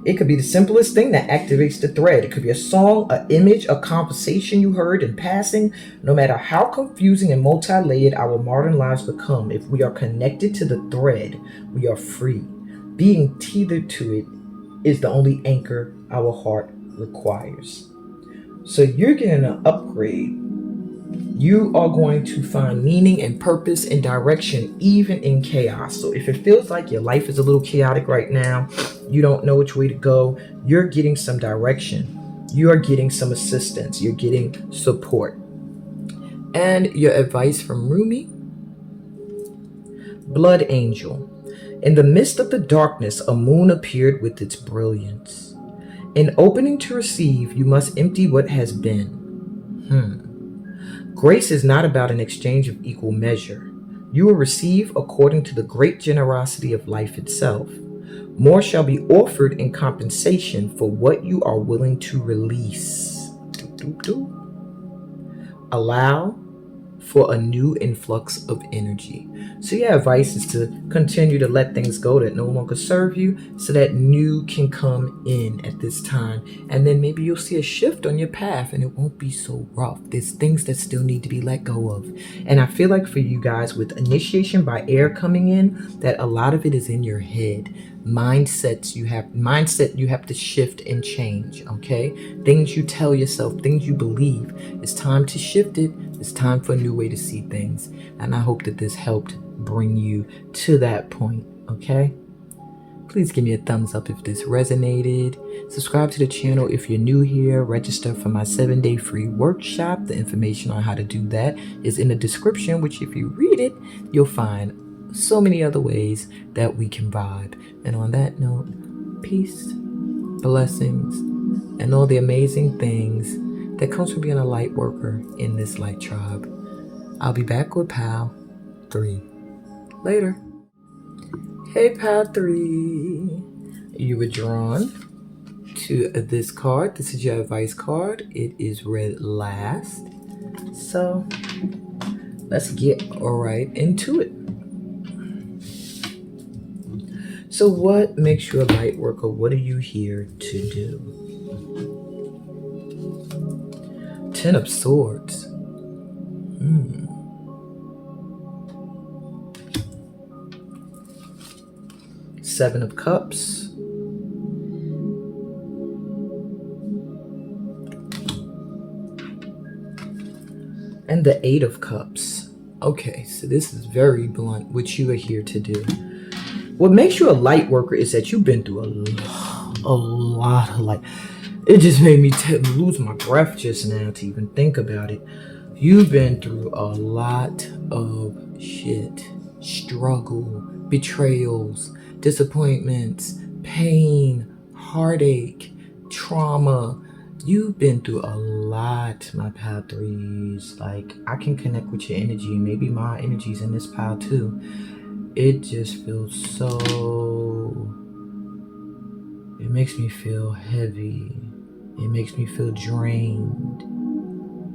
[SPEAKER 1] It could be the simplest thing that activates the thread. It could be a song, an image, a conversation you heard in passing. No matter how confusing and multi-layered our modern lives become, if we are connected to the thread, we are free. Being tethered to it is the only anchor our heart requires. So you're getting an upgrade. You are going to find meaning and purpose and direction even in chaos. So if it feels like your life is a little chaotic right now, you don't know which way to go, you're getting some direction. You are getting some assistance. You're getting support. And your advice from Rumi? Blood angel. In the midst of the darkness, a moon appeared with its brilliance. In opening to receive, you must empty what has been. Grace is not about an exchange of equal measure. You will receive according to the great generosity of life itself. More shall be offered in compensation for what you are willing to release. Allow, for a new influx of energy. So your advice is to continue to let things go that no longer serve you so that new can come in at this time. And then maybe you'll see a shift on your path and it won't be so rough. There's things that still need to be let go of. And I feel like for you guys with initiation by air coming in, that a lot of it is in your head. Mindset you have to shift and change, okay? Things you tell yourself, things you believe. It's time to shift it. It's time for a new way to see things. And I hope that this helped bring you to that point, okay? Please give me a thumbs up if this resonated. Subscribe to the channel if you're new here. Register for my 7-day free workshop. The information on how to do that is in the description, which if you read it, you'll find so many other ways that we can vibe. And on that note, peace, blessings, and all the amazing things that comes from being a light worker in this light tribe. I'll be back with Pal 3 later. Hey Pal 3, you were drawn to this card. This is your advice card. It is read last. So let's get right into it. So what makes you a light worker? What are you here to do? 10 of Swords. Seven of Cups. And the Eight of Cups. Okay, so this is very blunt, what you are here to do. What makes you a light worker is that you've been through a lot of light. It just made me lose my breath just now to even think about it. You've been through a lot of shit. Struggle, betrayals, disappointments, pain, heartache, trauma. You've been through a lot, my Pal 3s. Like, I can connect with your energy. Maybe my energy's in this pile too. It just feels so... It makes me feel heavy. It makes me feel drained.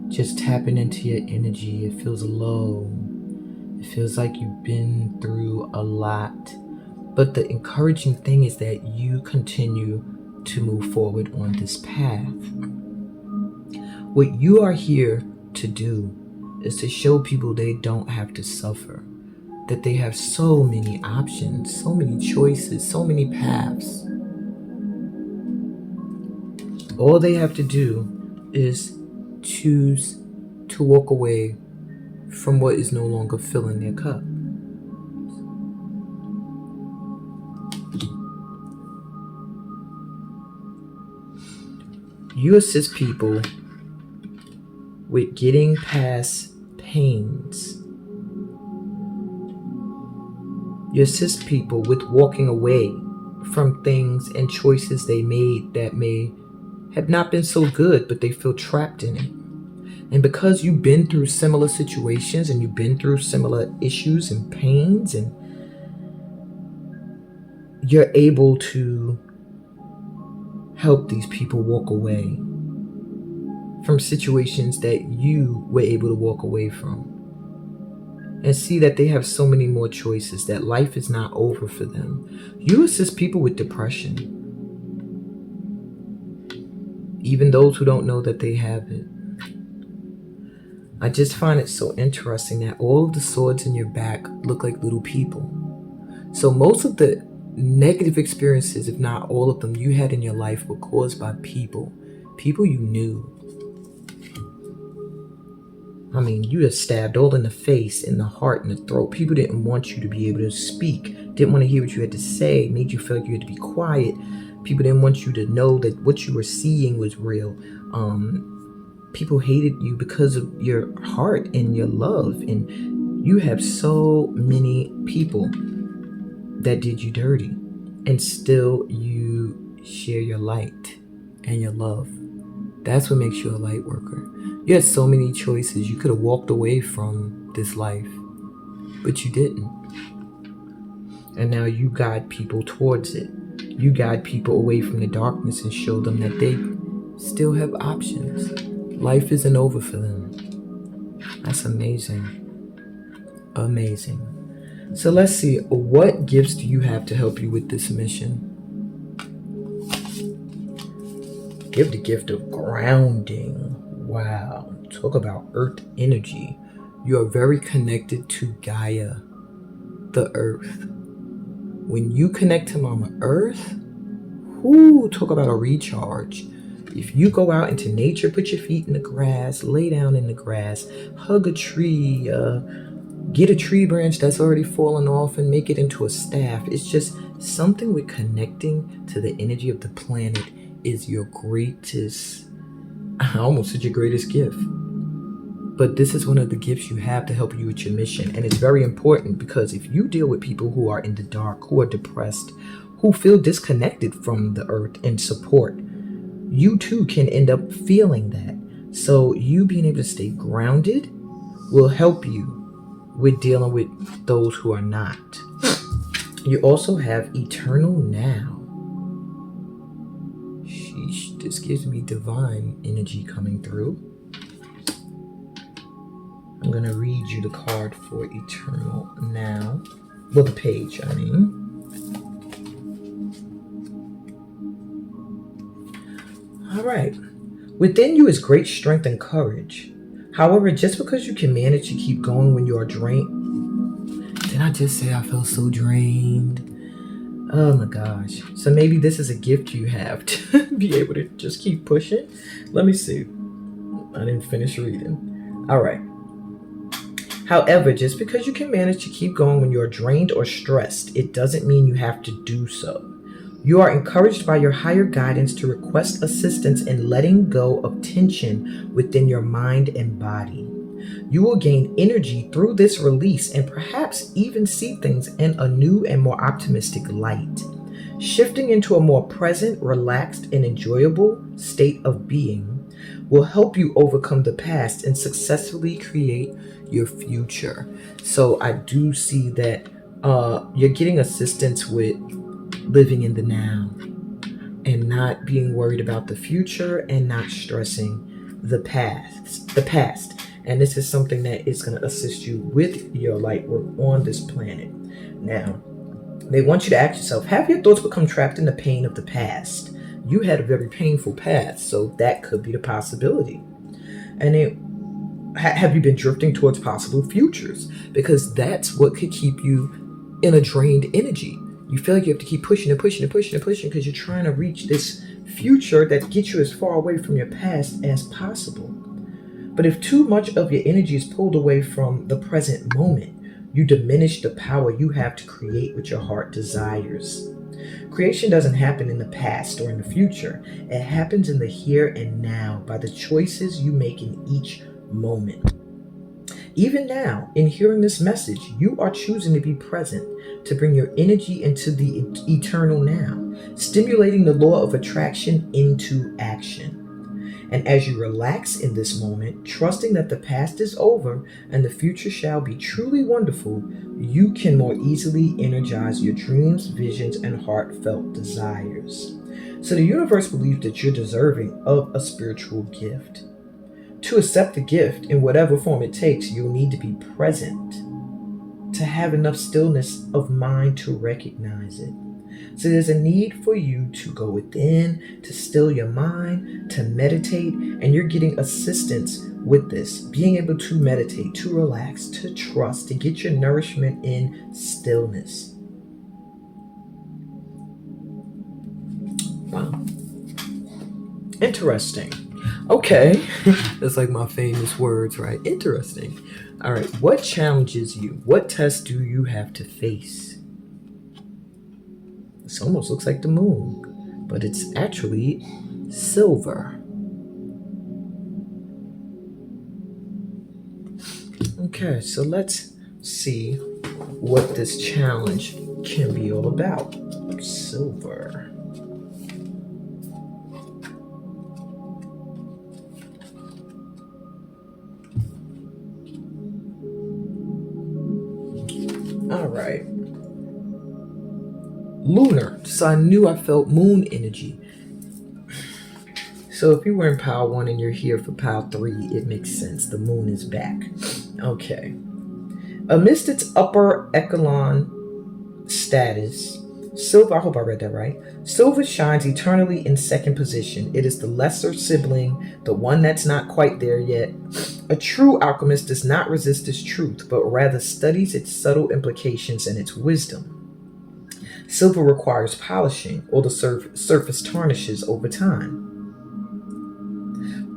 [SPEAKER 1] Just tapping into your energy, it feels low. It feels like you've been through a lot. But the encouraging thing is that you continue to move forward on this path. What you are here to do is to show people they don't have to suffer. That they have so many options, so many choices, so many paths. All they have to do is choose to walk away from what is no longer filling their cup. You assist people with getting past pains. You assist people with walking away from things and choices they made that may have not been so good, but they feel trapped in it. And because you've been through similar situations and you've been through similar issues and pains, and you're able to help these people walk away from situations that you were able to walk away from. And see that they have so many more choices, that life is not over for them. You assist people with depression. Even those who don't know that they have it. I just find it so interesting that all of the swords in your back look like little people. So most of the negative experiences, if not all of them, you had in your life were caused by people. People you knew. I mean, you were stabbed all in the face, in the heart, in the throat. People didn't want you to be able to speak, didn't want to hear what you had to say, made you feel like you had to be quiet. People didn't want you to know that what you were seeing was real. People hated you because of your heart and your love. And you have so many people that did you dirty. And still you share your light and your love. That's what makes you a light worker. You had so many choices. You could have walked away from this life, but you didn't. And now you guide people towards it. You guide people away from the darkness and show them that they still have options. Life isn't over for them. That's amazing. Amazing. So let's see, what gifts do you have to help you with this mission? Give the gift of grounding. Wow. Talk about earth energy. You are very connected to Gaia, the earth. When you connect to Mama Earth, talk about a recharge. If you go out into nature, put your feet in the grass, lay down in the grass, hug a tree, get a tree branch that's already fallen off and make it into a staff. It's just something with connecting to the energy of the planet is your greatest, I almost said your greatest gift. But this is one of the gifts you have to help you with your mission. And it's very important because if you deal with people who are in the dark, who are depressed, who feel disconnected from the earth and support, you too can end up feeling that. So you being able to stay grounded will help you with dealing with those who are not. You also have eternal now. Sheesh, this gives me divine energy coming through. I'm going to read you the card for eternal now. Well, the page, I mean. All right. Within you is great strength and courage. However, just because you can manage to keep going when you are drained. Did I just say I felt so drained? Oh my gosh. So maybe this is a gift you have to be able to just keep pushing. Let me see. I didn't finish reading. All right. However, just because you can manage to keep going when you are drained or stressed, it doesn't mean you have to do so. You are encouraged by your higher guidance to request assistance in letting go of tension within your mind and body. You will gain energy through this release and perhaps even see things in a new and more optimistic light. Shifting into a more present, relaxed, and enjoyable state of being will help you overcome the past and successfully create your future. So I do see that you're getting assistance with living in the now and not being worried about the future and not stressing the past. And this is something that is going to assist you with your light work on this planet. Now, they want you to ask yourself, have your thoughts become trapped in the pain of the past? You had a very painful past, so that could be the possibility. And have you been drifting towards possible futures? Because that's what could keep you in a drained energy. You feel like you have to keep pushing and pushing and pushing and pushing because you're trying to reach this future that gets you as far away from your past as possible. But if too much of your energy is pulled away from the present moment, you diminish the power you have to create what your heart desires. Creation doesn't happen in the past or in the future. It happens in the here and now by the choices you make in each moment. Even now, in hearing this message, you are choosing to be present, to bring your energy into the eternal now, stimulating the law of attraction into action. And as you relax in this moment, trusting that the past is over and the future shall be truly wonderful, you can more easily energize your dreams, visions, and heartfelt desires. So the universe believes that you're deserving of a spiritual gift. To accept the gift in whatever form it takes, you'll need to be present, to have enough stillness of mind to recognize it. So there's a need for you to go within, to still your mind, to meditate, and you're getting assistance with this, being able to meditate, to relax, to trust, to get your nourishment in stillness. Wow. Interesting. Okay. That's like my famous words, right? Interesting. All right. What challenges you? What tests do you have to face? This almost looks like the moon, but it's actually silver. Okay, so let's see what this challenge can be all about. Silver. All right. Lunar. So I knew I felt moon energy. So if you were in pile 1 and you're here for pile 3, it makes sense. The moon is back. Okay. Amidst its upper echelon status, silver, I hope I read that right. Silver shines eternally in second position. It is the lesser sibling, the one that's not quite there yet. A true alchemist does not resist its truth, but rather studies its subtle implications and its wisdom. Silver requires polishing, or the surface tarnishes over time,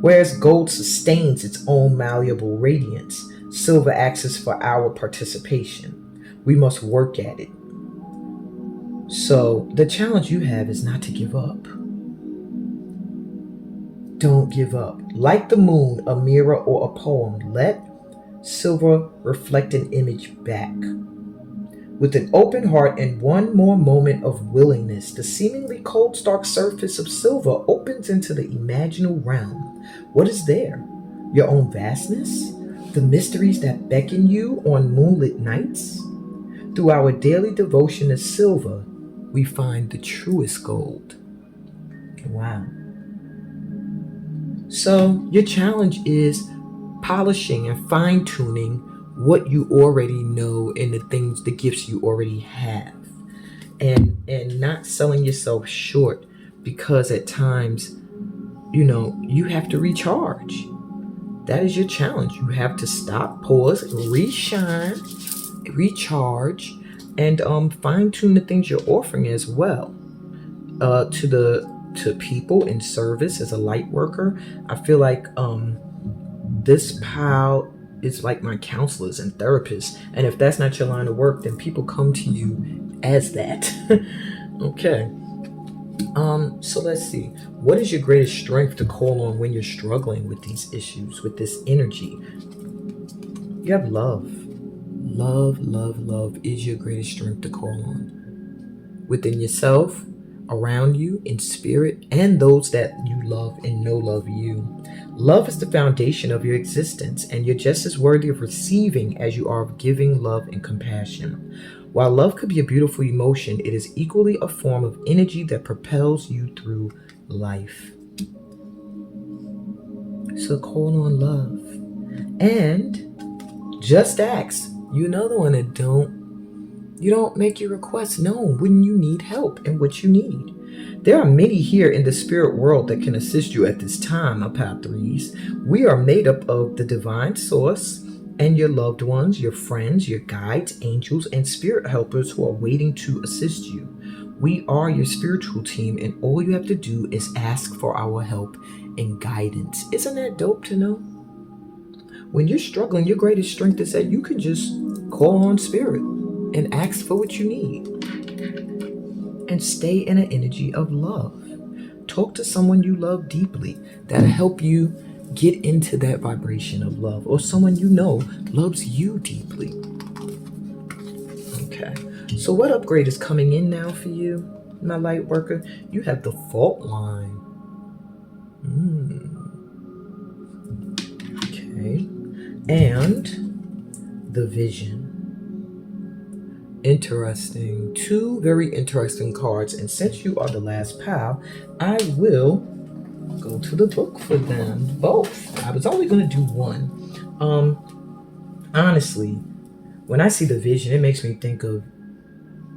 [SPEAKER 1] whereas gold sustains its own malleable radiance. Silver asks for our participation. We must work at it. So the challenge you have is not to give up. Don't give up. Like the moon, a mirror, or a poem, let silver reflect an image back. With an open heart and one more moment of willingness, the seemingly cold, stark surface of silver opens into the imaginal realm. What is there? Your own vastness? The mysteries that beckon you on moonlit nights? Through our daily devotion to silver, we find the truest gold. Wow. So your challenge is polishing and fine-tuning what you already know and the things, the gifts you already have. And not selling yourself short, because at times, you have to recharge. That is your challenge. You have to stop, pause, reshine, recharge, and fine-tune the things you're offering as well. To people in service as a light worker, I feel like this pile is like my counselors and therapists. And if that's not your line of work, then people come to you as that. Okay. So let's see. What is your greatest strength to call on when you're struggling with these issues, with this energy? You have love. Love is your greatest strength to call on. Within yourself, around you, in spirit, and those that you love and know love you. Love is the foundation of your existence, and you're just as worthy of receiving as you are of giving love and compassion. While love could be a beautiful emotion, it is equally a form of energy that propels you through life. So call on love. And just ask. You know the one that you don't make your requests known when you need help and what you need. There are many here in the spirit world that can assist you at this time, Path 3s. We are made up of the divine source and your loved ones, your friends, your guides, angels, and spirit helpers who are waiting to assist you. We are your spiritual team, and all you have to do is ask for our help and guidance. Isn't that dope to know? When you're struggling, your greatest strength is that you can just call on spirit and ask for what you need. And stay in an energy of love. Talk to someone you love deeply. That'll help you get into that vibration of love. Or someone you know loves you deeply. Okay. So what upgrade is coming in now for you, my light worker? You have the fault line. Okay. And the vision. Interesting. Two very interesting cards. And since you are the last pal, I will go to the book for them both. I was only going to do one. Honestly, when I see the vision, it makes me think of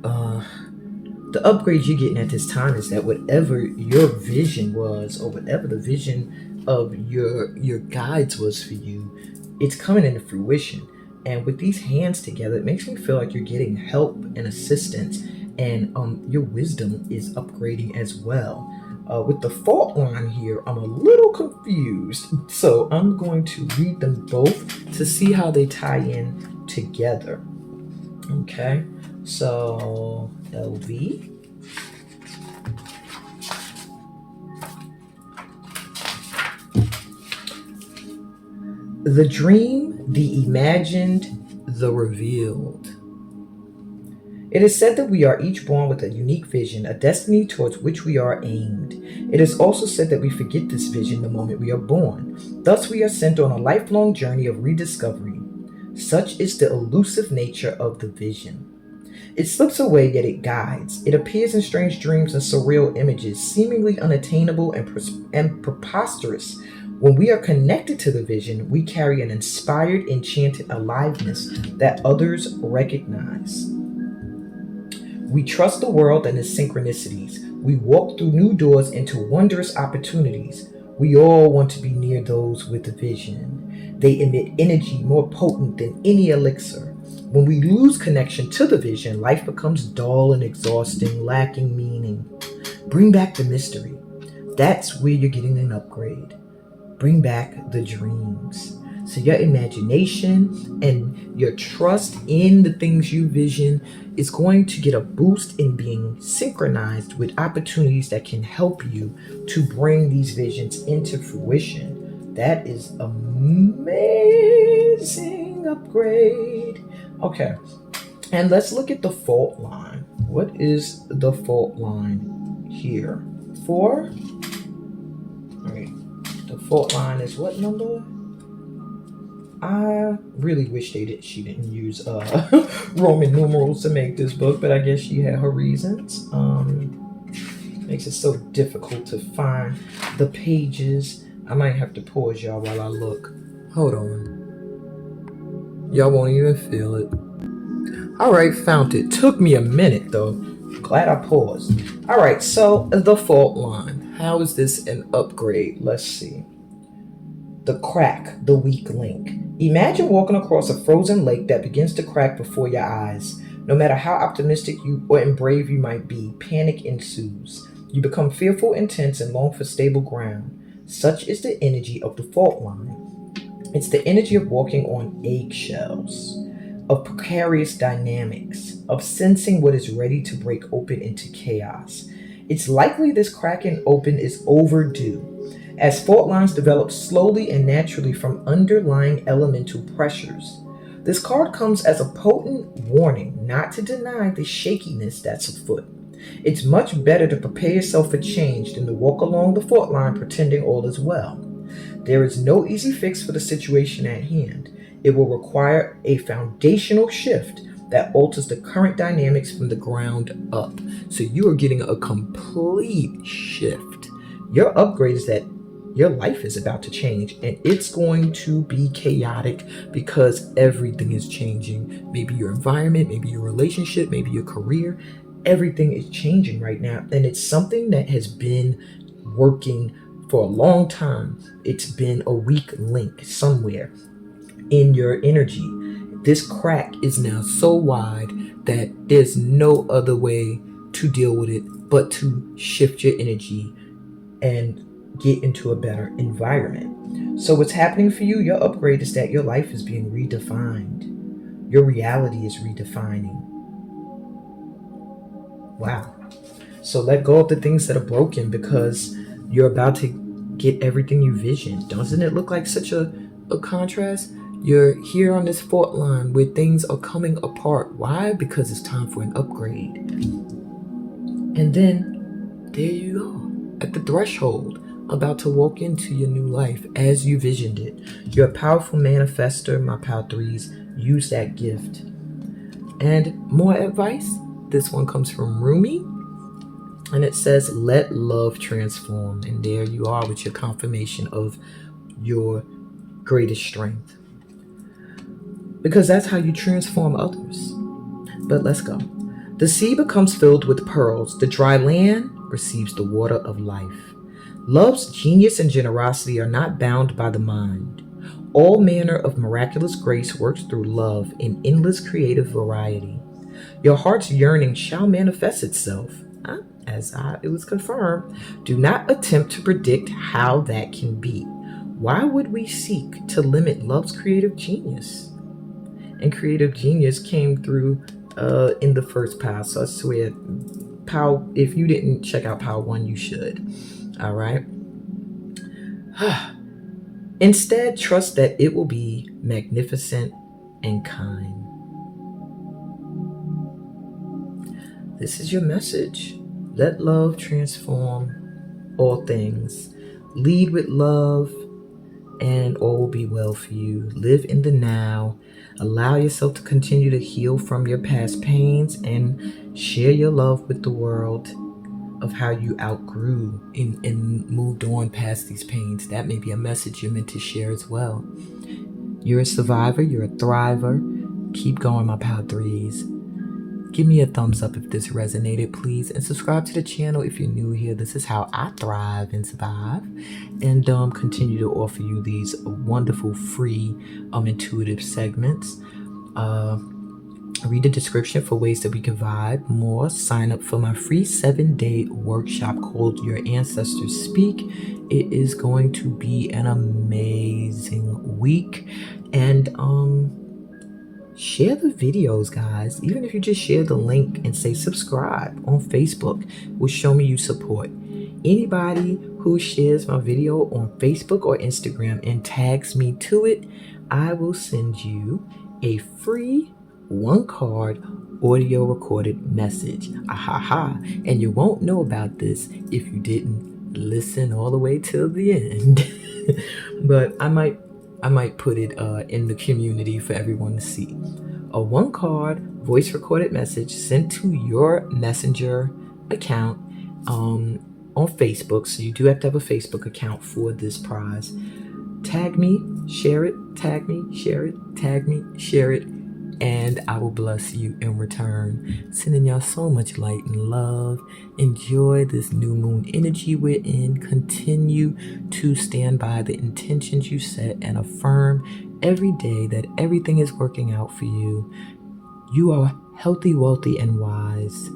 [SPEAKER 1] the upgrade you're getting at this time is that whatever your vision was, or whatever the vision of your guides was for you, it's coming into fruition. And with these hands together, it makes me feel like you're getting help and assistance, and your wisdom is upgrading as well. With the fault line here, I'm a little confused, so I'm going to read them both to see how they tie in together. Okay, so LV. The dream, the imagined, the revealed. It is said that we are each born with a unique vision, a destiny towards which we are aimed. It is also said that we forget this vision the moment we are born. Thus, we are sent on a lifelong journey of rediscovery. Such is the elusive nature of the vision. It slips away, yet it guides. It appears in strange dreams and surreal images, seemingly unattainable and preposterous. When we are connected to the vision, we carry an inspired, enchanted aliveness that others recognize. We trust the world and its synchronicities. We walk through new doors into wondrous opportunities. We all want to be near those with a vision. They emit energy more potent than any elixir. When we lose connection to the vision, life becomes dull and exhausting, lacking meaning. Bring back the mystery. That's where you're getting an upgrade. Bring back the dreams. So your imagination and your trust in the things you vision is going to get a boost in being synchronized with opportunities that can help you to bring these visions into fruition. That is amazing upgrade. Okay, and let's look at the fault line. What is the fault line here? 4? All right. The fault line is what number? I really wish she didn't use Roman numerals to make this book, but I guess she had her reasons. Makes it so difficult to find the pages. I might have to pause y'all while I look. Hold on. Y'all won't even feel it. All right, found it. Took me a minute though. Glad I paused. All right, so the fault line. How is this an upgrade? Let's see. The crack, the weak link. Imagine walking across a frozen lake that begins to crack before your eyes. No matter how optimistic and brave you might be, panic ensues. You become fearful, intense, and long for stable ground. Such is the energy of the fault line. It's the energy of walking on eggshells, of precarious dynamics, of sensing what is ready to break open into chaos. It's likely this cracking open is overdue, as fault lines develop slowly and naturally from underlying elemental pressures. This card comes as a potent warning not to deny the shakiness that's afoot. It's much better to prepare yourself for change than to walk along the fault line pretending all is well. There is no easy fix for the situation at hand. It will require a foundational shift that alters the current dynamics from the ground up. So you are getting a complete shift. Your upgrade is that your life is about to change, and it's going to be chaotic because everything is changing. Maybe your environment, maybe your relationship, maybe your career. Everything is changing right now, and it's something that has been working for a long time. It's been a weak link somewhere in your energy. This crack is now so wide that there's no other way to deal with it but to shift your energy and get into a better environment. So what's happening for you, your upgrade is that your life is being redefined. Your reality is redefining. Wow. So let go of the things that are broken because you're about to get everything you visioned. Doesn't it look like such a contrast? You're here on this fault line where things are coming apart. Why? Because it's time for an upgrade. And then there you are at the threshold, about to walk into your new life as you visioned it. You're a powerful manifester, my Power 3s. Use that gift. And more advice. This one comes from Rumi. And it says, let love transform. And there you are with your confirmation of your greatest strength. Because that's how you transform others. But let's go. The sea becomes filled with pearls. The dry land receives the water of life. Love's genius and generosity are not bound by the mind. All manner of miraculous grace works through love in endless creative variety. Your heart's yearning shall manifest itself. It was confirmed. Do not attempt to predict how that can be. Why would we seek to limit love's creative genius? And creative genius came through in the first Power. So I swear, Power, if you didn't check out Power 1, you should. All right. Instead, trust that it will be magnificent and kind. This is your message. Let love transform all things. Lead with love and all will be well for you. Live in the now. Allow yourself to continue to heal from your past pains and share your love with the world. of how you outgrew and moved on past these pains. That may be a message you're meant to share as well. You're a survivor. You're a thriver. Keep going, my Power Threes. Give me a thumbs up if this resonated, please, and subscribe to the channel if you're new here. This is how I thrive and survive, and continue to offer you these wonderful free intuitive segments. Read the description for ways that we can vibe more. Sign up for my free 7-day workshop called Your Ancestors Speak. It is going to be an amazing week. And share the videos, guys. Even if you just share the link and say subscribe on Facebook, will show me you support. Anybody who shares my video on Facebook or Instagram and tags me to it, I will send you a free 1-card audio recorded message. And you won't know about this if you didn't listen all the way till the end. But I might put it in the community for everyone to see. A 1-card voice recorded message sent to your Messenger account on Facebook. So you do have to have a Facebook account for this prize. Tag me, share it, tag me, share it, tag me, share it, and I will bless you in return. Sending y'all so much light and love. Enjoy this new moon energy we're in. Continue to stand by the intentions you set and affirm every day that everything is working out for you. You are healthy, wealthy, and wise.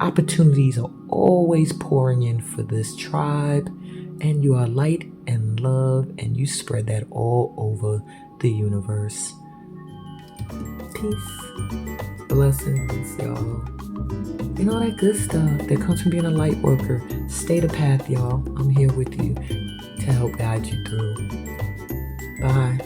[SPEAKER 1] Opportunities are always pouring in for this tribe, and you are light and love, and you spread that all over the universe. Peace, blessings, y'all, and all that good stuff that comes from being a light worker. Stay the path, y'all. I'm here with you to help guide you through. Bye.